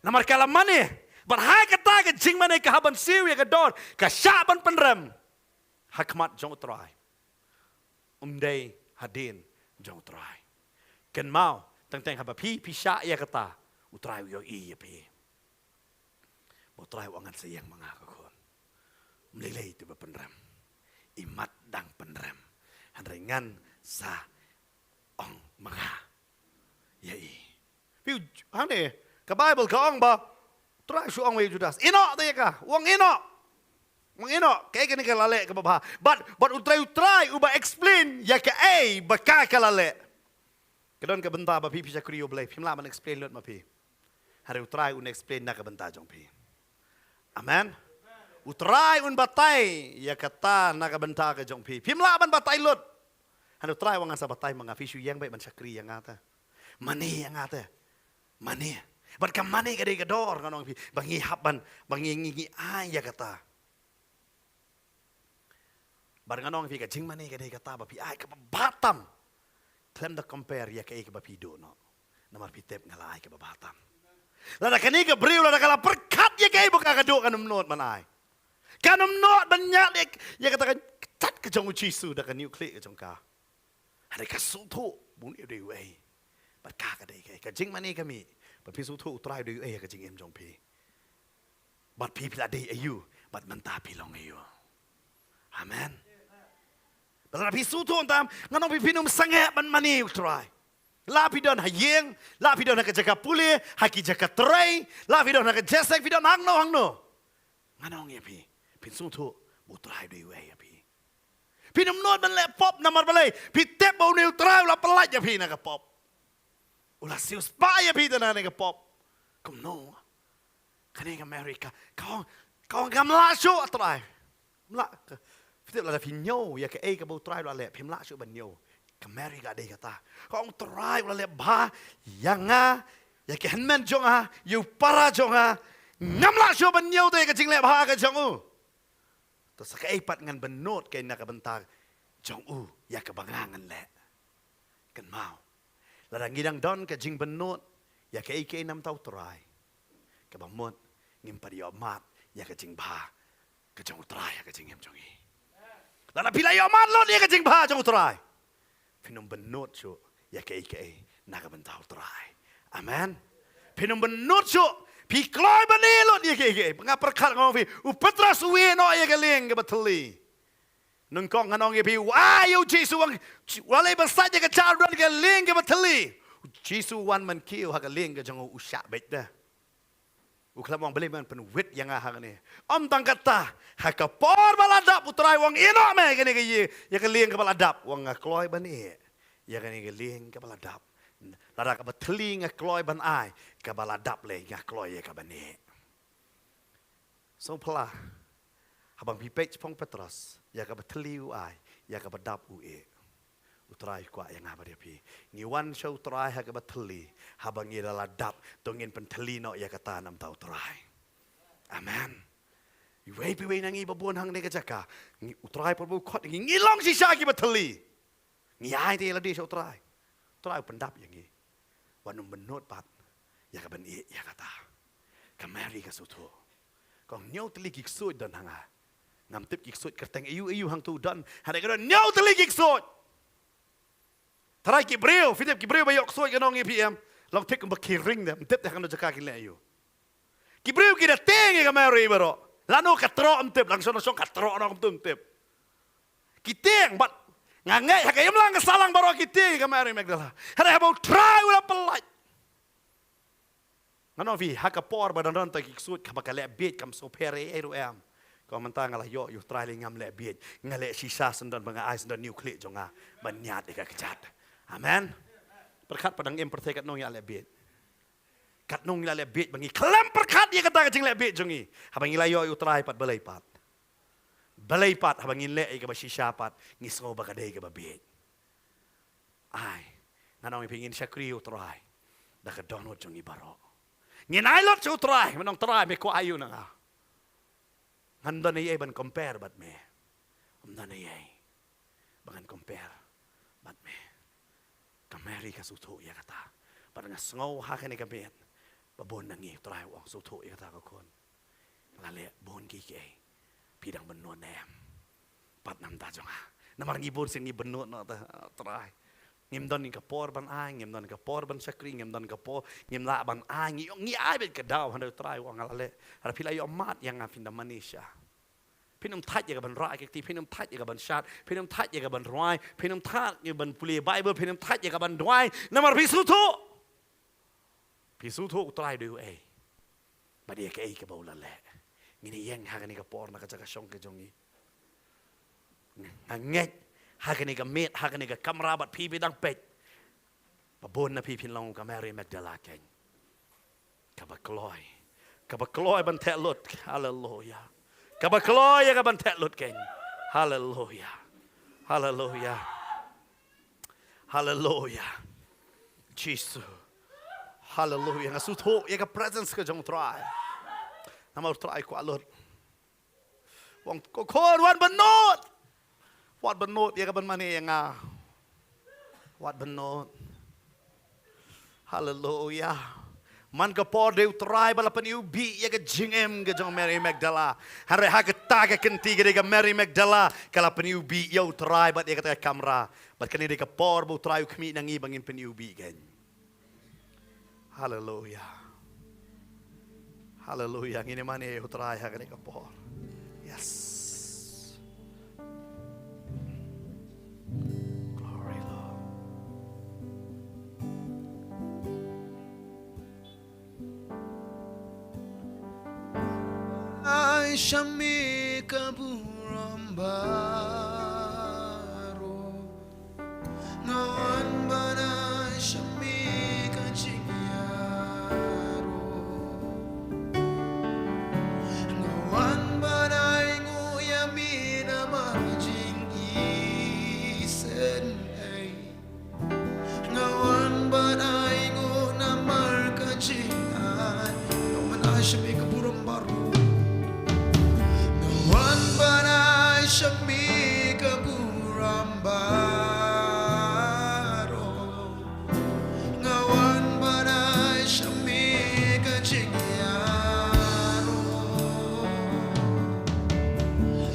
namar kala mani barhay kata ka jing mani ka haban siw ya ka don ka syaban penrem hakmat jong try umday hadin jong try ken mau teng haba pi sya ya kata utray yo ya pi Botrai wangan sayang mengakakon. Melilai itu berpenrem. Imat dang penrem. Handrengan sa ong mengah. Yai. Piu hane ke Bible ka ong ba. Trai su ong we judas. Ino ta ka. Wong ino. Wong ino kay kani ka lale ka baba. But utray uba explain ya ka baka ka lale. Kedon ka benta ba pipi sa kriyo blay. Pimla man explain lot ma pi. Hari utray un explain na ka benta jong pi. Amen. Utrai un batai ya kata naga benta ke jong pi. Pimla ban batai lut. Han utrai wangan sa batai mga fisyu yang baik man sakri yang ata. Mani yang ata. Mani. Bat kam mani gade gador kanong pi. Bangi haban bangi ngi ay ya kata. Bar nganong pi ka jing mani gade kata ba pi ay ka batam. Klem da compare ya ka ba pi do no. Namar pi tep ngala ay ka batam. Lada kani ka beriu lada kala perkat ya kay buka kaduk kanum not manai. Kanum not banyak ya katakan tat ke jong Jesu da kan nuklik ke jong ka. Hari ka sutu buni dewe. Berka ka dei ka jing mani kami. Bat pi sutu utrai dewe ka jing em jong pi. Bat pi pila dei ayu bat menta pilong ayu. Amen. Lada pi sutu ontam nganong pi pinum sange ban mani utrai. Lapidon hayeng, lapidon nak jaga pulih, haki jaga terai, lapidon nak jesek, lapidon hangno. Nganong ya pi, pinsung tu, utrai dewe ya pi. Pinum not ban lep pop namar balai, pi tep bau ne utrai ulah pelat ya pi nak pop. Ulah sius pa ya pi tanah nak pop. Kum no, kani Amerika, kau gamla show atrai. Mla, fitur lah pinyo ya ke ke bau utrai ulah lep, pimla show ban nyo. Kemari gak ada kata, kau terai oleh bah, yang ya ke henmen jonga, you para jonga, ngamla syo benyau tu ke jing le bah ke jongu. Terus ke ipat ngan benot ke nak bentar jongu ya ke bangangan le. Kan mau. Ladang ngidang don ke jing benot ya ke ike 6 tau terai. Ke bamot ngimpa dia mat ya ke jing bah ke jongu terai ya ke jing em jongi. Ladang bila ya mat lo dia ke jing bah jongu terai. Pinum benut so ya ke naga bentau terai. Amen. Pinum benut so pi kloi banelo dia ke ngapar khat ngong pi upetra suwe no ya ke leng ke beteli. Nungkong nganong ya pi wa yo Jesu wang wale besar je ke chal ke leng ke beteli.
Jisu wan man kiu hak ling ke jango usyak bet dah. Uklam wang beli man penuwit yang hak ni. Tang kata hak por baladap putrai wang ino me kene ke ye ya ke ling ke baladap wang ngakloi ban e. Ya kene ke ling ke baladap. Lada ka batli ngakloi ban ai ke baladap le ngakloi ke ban e. So pala habang pipech pong Petros ya ka batli u ai ya ka badap u e. Utrai kwa yang apa dia pi. Ngiwan siya utrai haka batali. Habang ira ladap. Tungin pentali no ya kata nam tau utrai. Amen. Iway piway nang ibabuan hang nega jaka. Utrai perbu kot. Ngilong si siya ki batali. Ngiyay ti ladi siya utrai. Utrai pendap yang i. Wanong benut pat. Ya ka bani ya kata. Kamari ka suto. Kong nyaw tali kiksud dan hanga. Ngamtip kiksud kerteng iyu hang tu dan. Hana ka nyaw tali kiksud. Tarai Kibril, Philip Kibril bayok soy kanong EPM. Long tek mbak kiring dem, tip dah kano jaka kile ayo. Kibril kita tengi kamari baro. Lano katro am tip, langsung katro orang am tip. Kiteng bat ngangai hakayam lang kesalang baro kiteng kamari Magdala. Hada habau try ulah pelaj. Ngano vi hakapor badan rantai kiksud kabakale bit kam sopere eru am. Kau mentang ngalah yo try ngam le bit ngale sisa sendan banga ais sendan nuklear jonga banyat ika kejat. Amen. Perkat padang em pertekat nong ya lebet. Kat nong ya lebet bangi kelam perkat dia kata kecing lebet jongi. Habang ila yo utrai pat balai pat. Balai pat habang ile ke basi syapat ngisngo bakadai ke babet. Ai, nanong pingin syakri utrai. Dak donot jongi baro. Nginai lot utrai menong trai me ko ayu nang. Handan ay ban compare bat me. Handan ay bangan compare bat me. Kamari ka suto ya kata. Pada ngasngau hakan ni kabet. Babon nangi try wang suto ya kata kakon. Lale bon kiki pidang benut nem. Pat nam ta jonga. Namar ngibon sing benut no ta try. Ngimdon ni kapor ban ai, ngimdon kapor ban sakri, ngimdon kapor ngimla ban ai, ngi ai bet kadaw handa try wang lale. Har pila yo mat yang ngapin da manisha. Pinum tat ya ban rai kekti, pinum tat ya ban syat, pinum tat ya ban ruai, pinum tat ya ban puli Bible, pinum tat ya ban duai. Namar pisuto utrai do eh. Badia ke ke baula le. Ngini yang hakani ka por na ka jaka syong ke jongi. Nganget hakani ka met, hakani ka kamera bat pi bidang pet. Babon na pi pinlong ka Mary Magdala ken. Kabakloi ban telot. Hallelujah. Kabakloy ka ban telot ken. Hallelujah. Hallelujah. Hallelujah. Jesus. Hallelujah. Ngasuto ya ka presence ka jong try. Namau try ko alot. Wong kokor wan benot. Wat benot ya ka ban mani nga. Wat benot. Hallelujah. Man ka por de try bala pan ubi ya ka jingem ka jong Mary Magdala. Hare ha ka ta ka kenti ka Mary Magdala kala pan ubi yo try bat ya ka kamera. Bat kani de ka por bo try kmi nang ibangin pan ubi gen. Hallelujah. Hallelujah. Ngini mani yo try ha ka de ka por. Yes. Glory Lord.
Ay shami kaburambaro Nawan bana shami kachigyaro Nawan bana nguyami na marjing isen ay Nawan bana na markachingan Nawan ay shami kaburambaro Shami kaburambaro Ngawan banay shami kachigyaro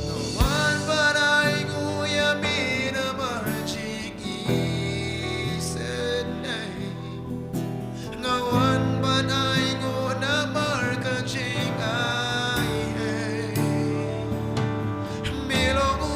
Ngawan banay nguyami na marjing isenay Ngawan banay ngo na markachingay Milong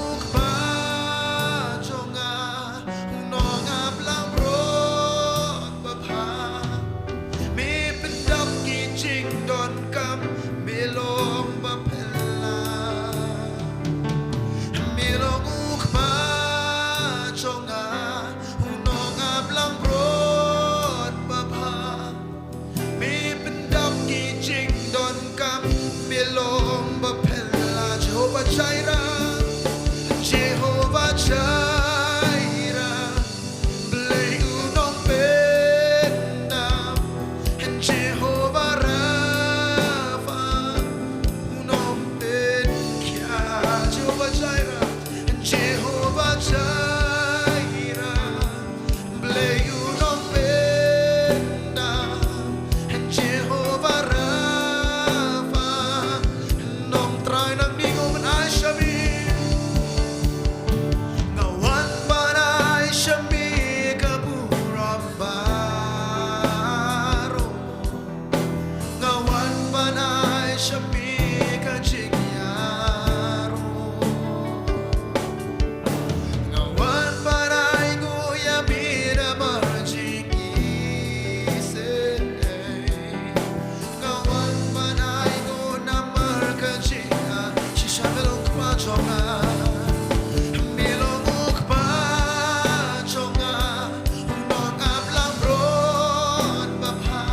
nang ningo man ay shami ngawan man ay shami kaburambaro ngawan man ay shami kajigyaro ngawan man ay guyami na marjigisen ngawan man ay gunamar kajigya shishamelong kmajonga milong ukpajonga unong ablang ron bapha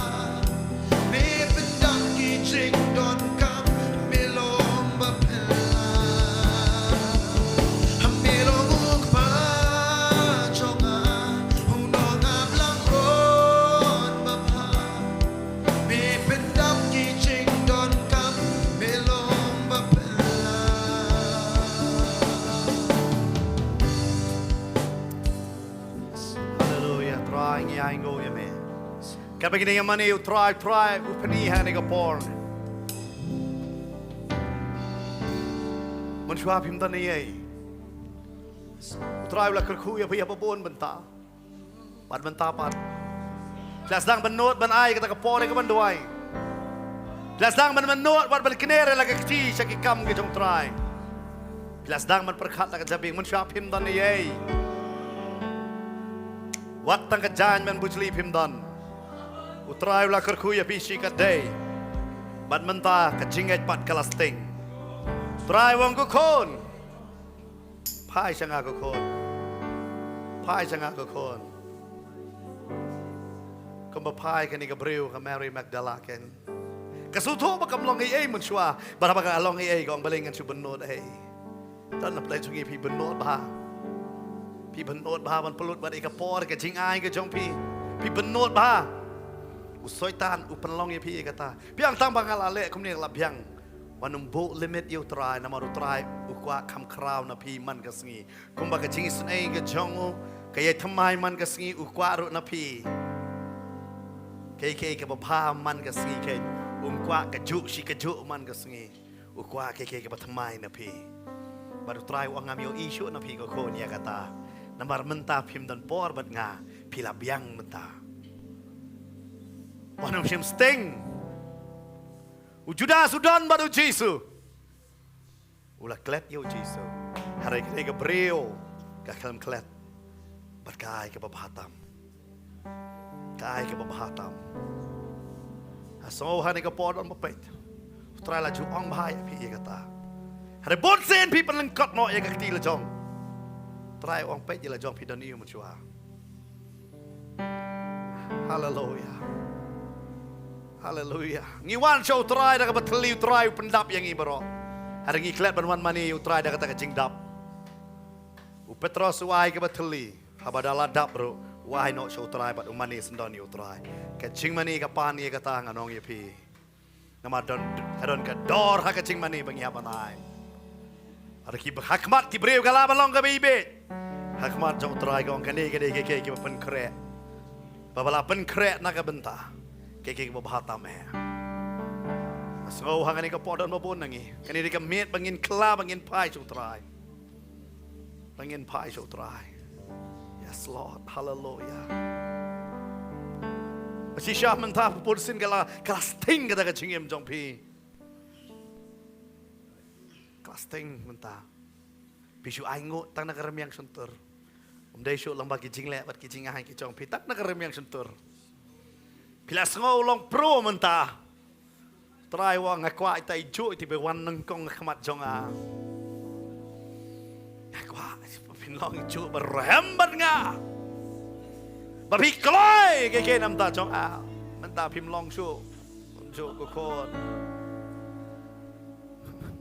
mi pendang kijing don kam milong bapela milong ukpajonga unong ablang ron bapha mi pendang kijing don kam milong bapela.
Hallelujah. Try ngi ai ngo ya me. Kapag ni mani u try upani hani ka por. Mun shwa phim ta ni ai. Try la kerku ya pia babon benta. Pat benta pat. Kelas dang benot ban ai kata ka por ka ban doai. Kelas dang ban benot wat ban kenere la ka kti shaki kam ke jong try. Kelas dang man perkhat la ka jabing mun shwa phim ta ni ai. Wat tang kajan man bujli pimdan utrai la kerku ya pishi ka day bad menta ka jinget pat kalasting trai wong ko kon pai changa ko kon pai changa ko kon kom ba pai ka ni Gabriel ka Mary Magdala ken kasuto ba kamlong ai mun shwa ba ka along ai ko ang balingan su benod ai tan na play chungi pi benod baพี่บนโนดบ้ามันปลุดบัดเอกปอดกับจิงอายกับจงพี่บนโนดบ้าอุสอยตานอุปนลองยพี่เอกตาพี่อังตั้งบางอะไรเละคำนี้ลับยังวันนุ่มโบลิมิตยูตรายนำมารุตรายอุกว่าคำคราวนะพี่มันกับสงีคุมบักกับจิงสุนเองกับจงกับยัยทำไมมันกับสงีอุกว่ารุนะพี่เคกับบ้ามันกับสงีเคกว่ากับจุชิกับจุมันกับสงีอุกว่าเคกับทำไมนะพี่บัดอุตรายว่างามโยอีชุนะพี่ก็โคนยากตาNamar mentah pim dan por bat nga pila biang mentah. Wanam shim sting. Ujuda sudan badu Jesu. Ula klet yo Jesu. Hari kene ke breo ka kalam klet. Bat kai ke babahatam. Kai ke babahatam. Aso hani ke por dan mapet. Utrai la ju ong bahaya pi kata. Hari bon sen pi penlengkot no ya ka kti la jong. Try orang pet je lah jom pidan ni muncul. Hallelujah. Hallelujah. Ngiwan show try dah kebat teliu try pendap yang ibaro. Hari ngi klet banwan mani try dah kata kecing dap. Petros wai kebat teli. Habadala dap bro. Why not show try but umani sendon you try. Kecing mani kapan ye kata nganong ye pi. Nama don ka dor ha kecing mani bangi habanai. Ada ki hakmat ki breu kala balong ka bibe. Hakmat jong try kong kane ke pen kre. Babala pen kre na ka benta. Ke babahata me. Asgo hangani ka podon mabon nangi. Kani ka met bangin kla bangin pai jong try. Bangin pai jong try. Yes Lord, hallelujah. Masih syah mentah pursin kala sting kata ka cingem jong pi. Sting mentah. Bisu aingo tang nak remiang suntur. Umdai syuk lang bagi jing lek bat ki jing ahai ki chong pi tak nak remiang suntur. Pila ngau long pro mentah. Try wang ngakwa ita ijo iti be wan nang kong ngakmat jong a. Ngakwa pin long ijo berhambat nga. Babi kloi ke nam ta jong a. Mentah pim long syuk. Syuk ko kon.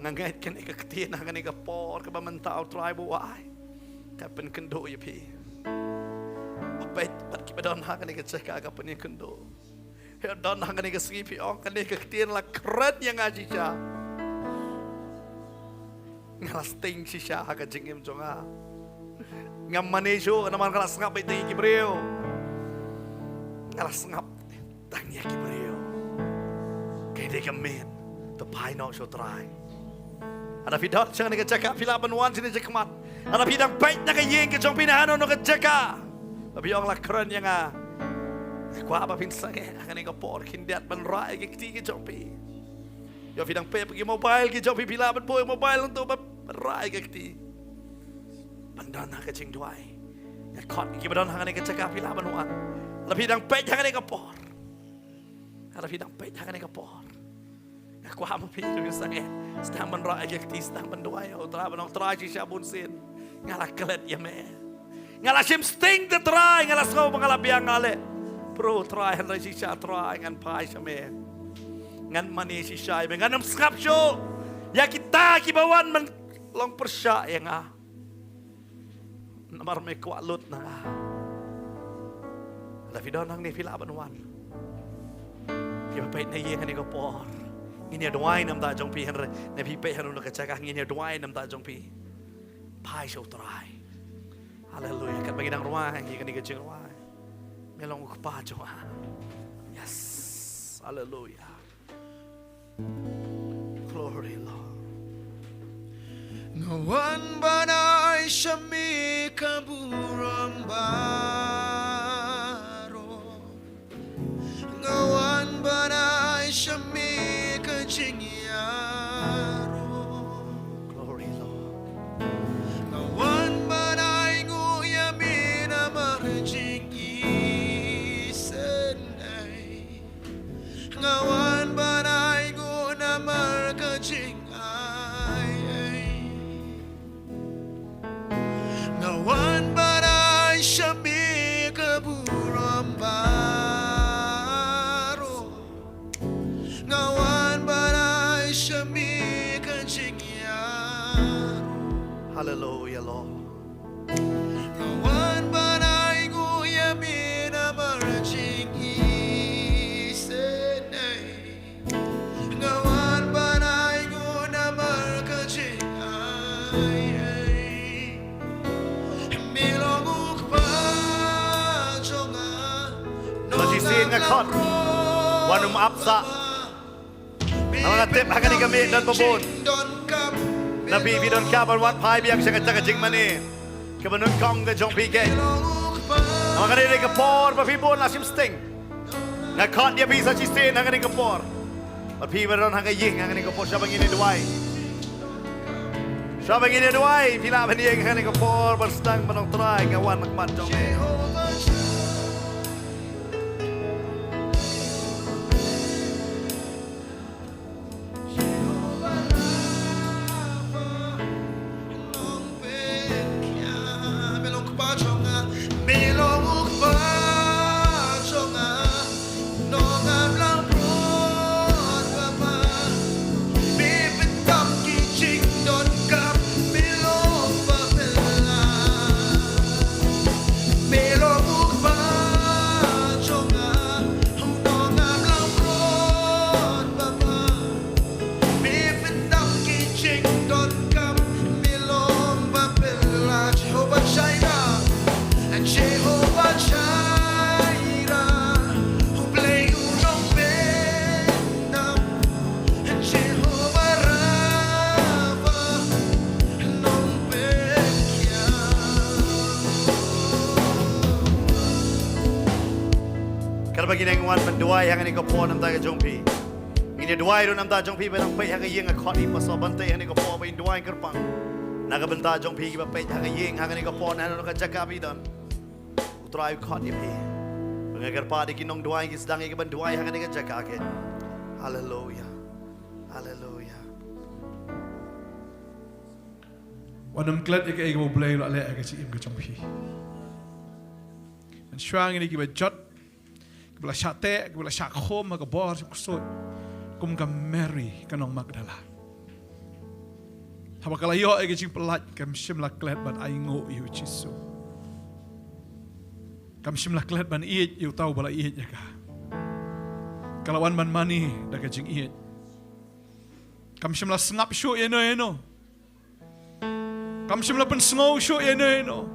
Ngangait kan ika ketin kan ika por ke bamentau try buai kapen kendo ya pi apa bat ki badon ha kan ika ceka ka pen kendo he don ha kan ika sgi pi ong kan ika ketin la kret yang ngaji cha ngalas ting si sha ha ka jingim jonga ngam manejo naman ngalas ngap ite ki breo ngalas ngap tang ya ki breo kay de ka men the pai no so try
Ada pidot jangan kejaka pilaban wan sini jekmat. Ada pidang baik nak yeng ke jong pinahan no kejaka. Tapi orang lah keren yang Ku apa pinsang akan ika por kindiat ban rai ke ti ke jong pi. Yo pidang pe pergi mobile ke jong pi pilaban boy mobile untuk ban rai ke ti. Bandana ke cing duai. Ya kot ke badan hangan kejaka pilaban wan. Ada pidang pe jangan ika por. Ada pidang pe jangan ika por. Aku apa pilih sang sedang menroak ke ti sedang mendoai utara banong try siya bunsin ngalah kelet ya me ngalah sim sting the try ngalah skau mengalah biang ngale pro try han siya try ngan pai siya me ngan mani siya me ngan skap show ya kita kibawan men long persya yang namar me kwalut na la video nang ni pila banwan kiba na yang ni ko por Ini doai nam ta jong pi han ne pi pe han no ka chaka ini doai nam ta jong pi pai show try haleluya kan bagi dang ruai ngi kan ni jeng ruai melong ku pa jo yes haleluya glory Lord
Ngawan banay siyami kaburang baro Ngawan banay siyami
glory Lord
Ngawan banay nguyamin amarjing isenay Ngawan banay ngunamar kajing ay Ngawan banay siyami kaburang baro Ngawan banay siyami kajing
haleluya Lord
Ngawan banay nguyamin amarjing isenay Ngawan banay ngunamar kajing ay Milonguk pa jonga
Majisin nga kot wanum apsa mga tip akan igamit dan babon Nabi bidon kabar wat pai biang sa kajing mani kebanun kong ke jong pike ang mga kanina kapor mapibon lasim sting nakot dia bisa cisin ang kanina kapor mapibaron hangga ying ang kanina kapor siya bang iniduay pila ba niya ang kanina kapor berstang manong try ngawan magman jong bagi nang wan menduai yang ni ko po nam ta jong pi ini duai ro nam ta jong pi benang pe hang yeng khot ni paso bante yang ni ko po be duai kerpang naga benta jong pi ba pe hang yeng hang ni ko po na no ka jaga bi don utrai khot ni pi pengagar pa di kinong duai ki sedang ki ban duai hang ni ka jaga ke haleluya haleluya
Wanam glad ik ego blay lo ale aga si im ga pi an shwang ni ki ba jot Kebala syate, kebala syakkhom, kebor, kusut. Kum ka Mary kanong Magdala. Haba kalayo ay gajing pelat kam sim laklet ban aingo yu Jisu. Kam sim laklet ban iit yu tau bala iit ya ka. Kalawan ban mani da gajing iit. Kam sim la sngap syu eno. Kam sim la pen sngow syu eno.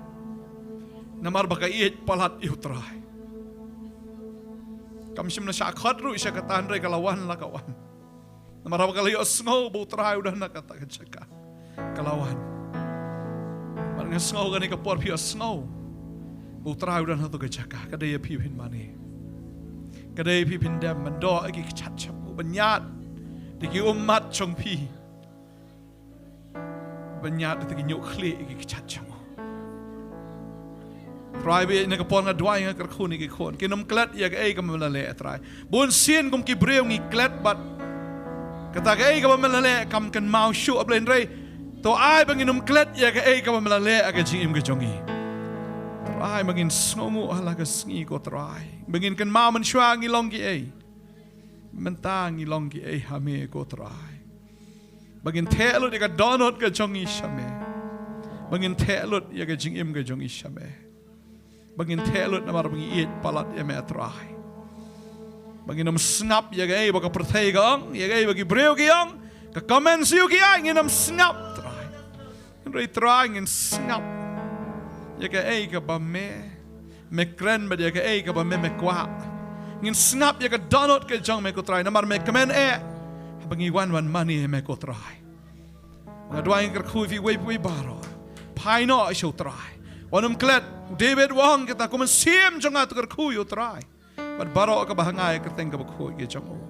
Namar baka iit palat yu trai. Kam sim na syakhat ru isya katan re kalawan la kawan. Namara kalayo sngow bu trai udah na kata kajaka. kalawan. Marang sngaw gani ka por pia sngaw. Utra udan hatu ka jaka kadaya pipin mani. Kadaya pipin dem mando agi chat chap banyat digi umat chong pi. Banyat digi nyuk khli agi chat chap. Try be na kapon nga dwai nga karkhun igi khon. Kinom klat ya ka ay ka malale try. Bun sien kum ki breu ngi klat bat. Kata ka ay ka malale kam kan mau shu ablen rei. To ai banginum klat ya ka ay ka malale aga jingim ka jongi. Try bangin sngomu halaga sngi ko try. Bangin kan mau man shwa ngi longi ay. Mentang ngi longi ay hame ko try. Bangin telot ya ka donot ka jongi shame. Bangin telot ya ka jingim ka jongi shame. Bangin telot na mar bangi iit palat ya me try. Banginam snap ya gay baka perthai gang ya gay bagi breu giang ka comment siu giang nginam snap try. Rei try ngin snap. Ya gay ka ba me kren ba ya gay ka ba me kwa. Ngin snap ya ka donot ka jang me ko try na mar me comment bangi wan money me ko try. Nga dwaing ka khu fi we baro. Pai no show try. Wanam klet David wang kita kuman siem jonga tukar kuyo try. Wat baro ka bahangay ka teng ka bakho ge jongo.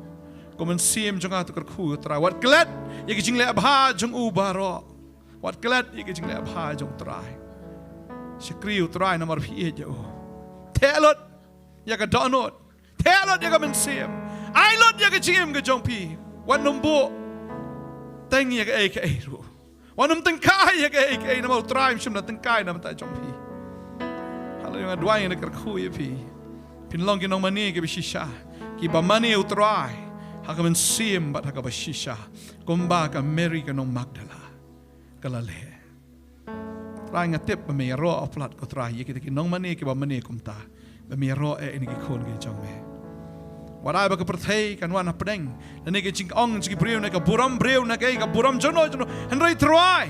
Kuman siem jonga tukar kuyo try. Wat klet ye jing le abha jong u baro. Wat klet ye jing le abha jong try. Shakriu try na mar phi je o. Telot ya ka donot. Telot ya ka men siem. Ai lot ya ka jing ka jong pi. Wat numbo teng ya ka ai ru. Wanam tengkai ya ke na mau try shim na tengkai na ta jong pi. Halo yang dua yang nak khu ya pi. Pinlong kinong mani ke bishisha. Ki ba mani utrai. Haka men sim bat haka bashisha. Kumba ka Mary ka nong Magdala. Kalale. Try nga tip ba may ro oflat ko try ya kita kinong mani ki ba mani kumta. Ba may ro ini ki khon ke jong me. Warai ba ka perthai kan wan apdeng. Nani ke jing ong jing breu na ka buram breu na ka buram jono henry try.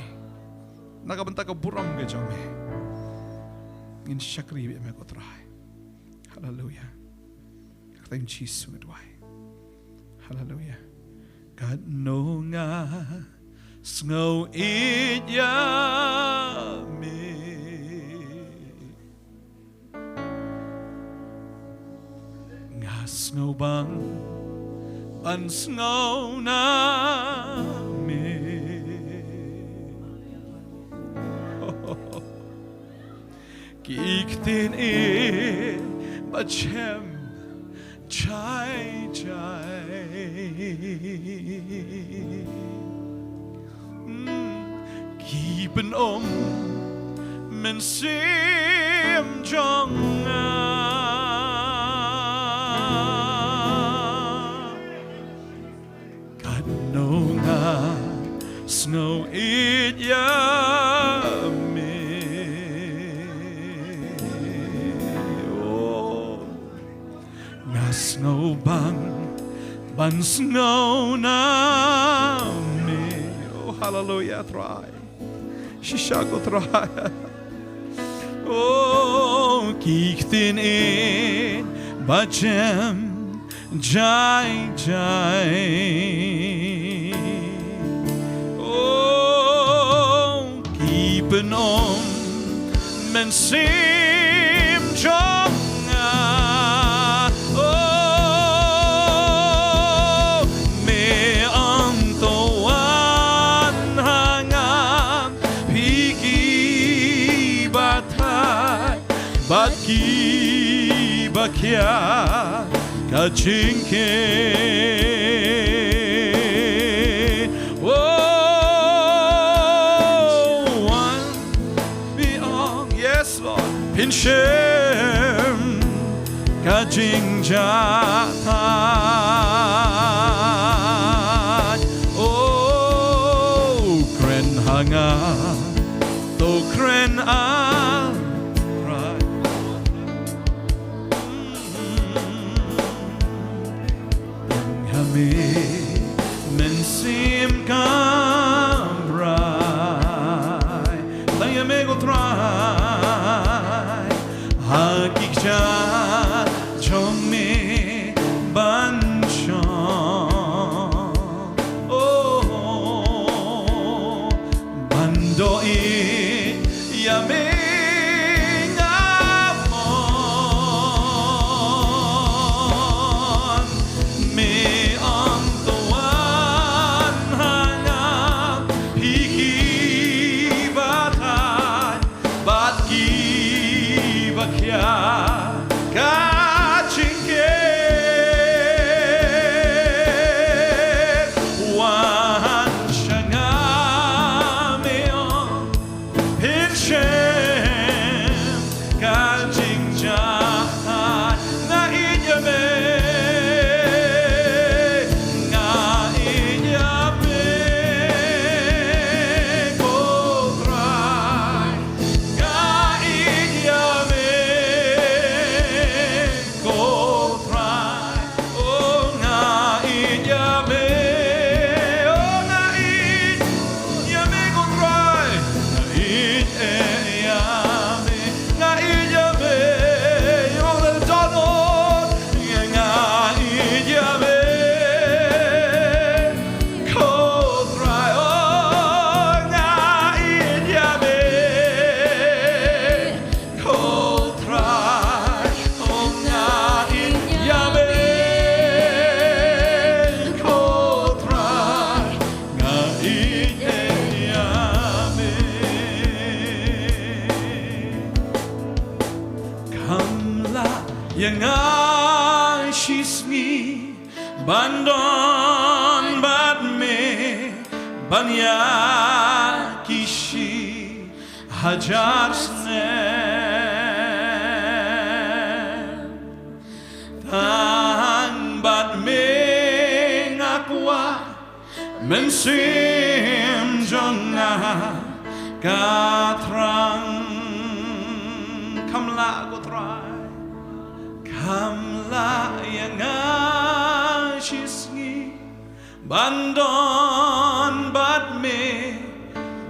Na ka benta ka buram ke jong me. Ngin shakri be me ko try. Hallelujah. Kata Jesus medwai. Hallelujah. God no nga snow it ya me. Snow bang ban snow na me Kiktin bachem chai Keepen men sim jong Snow it ya me oh na snow ban snow na me oh hallelujah try shishago try oh kiktin bachem jai Benom men sim jonga oh me antoan hangam piki batai baki bakia kajinke Pinshem kajing jahat oh kren hanga to kren right Hame men sim kamrai Tanya mego try Hakikja chome banchon oh yang shismi bandon badme banyak kishi hajar snen tang badme ngakwa mensim jonna katrang kamla gotrai kamla yang shisni bandon badme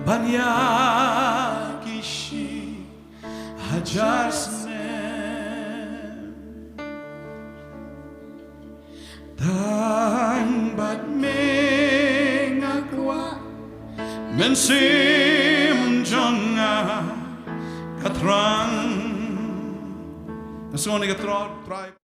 banyak kishi hajar snen tang badme ngakwa mensim jonga katrang. Semua ni katrang.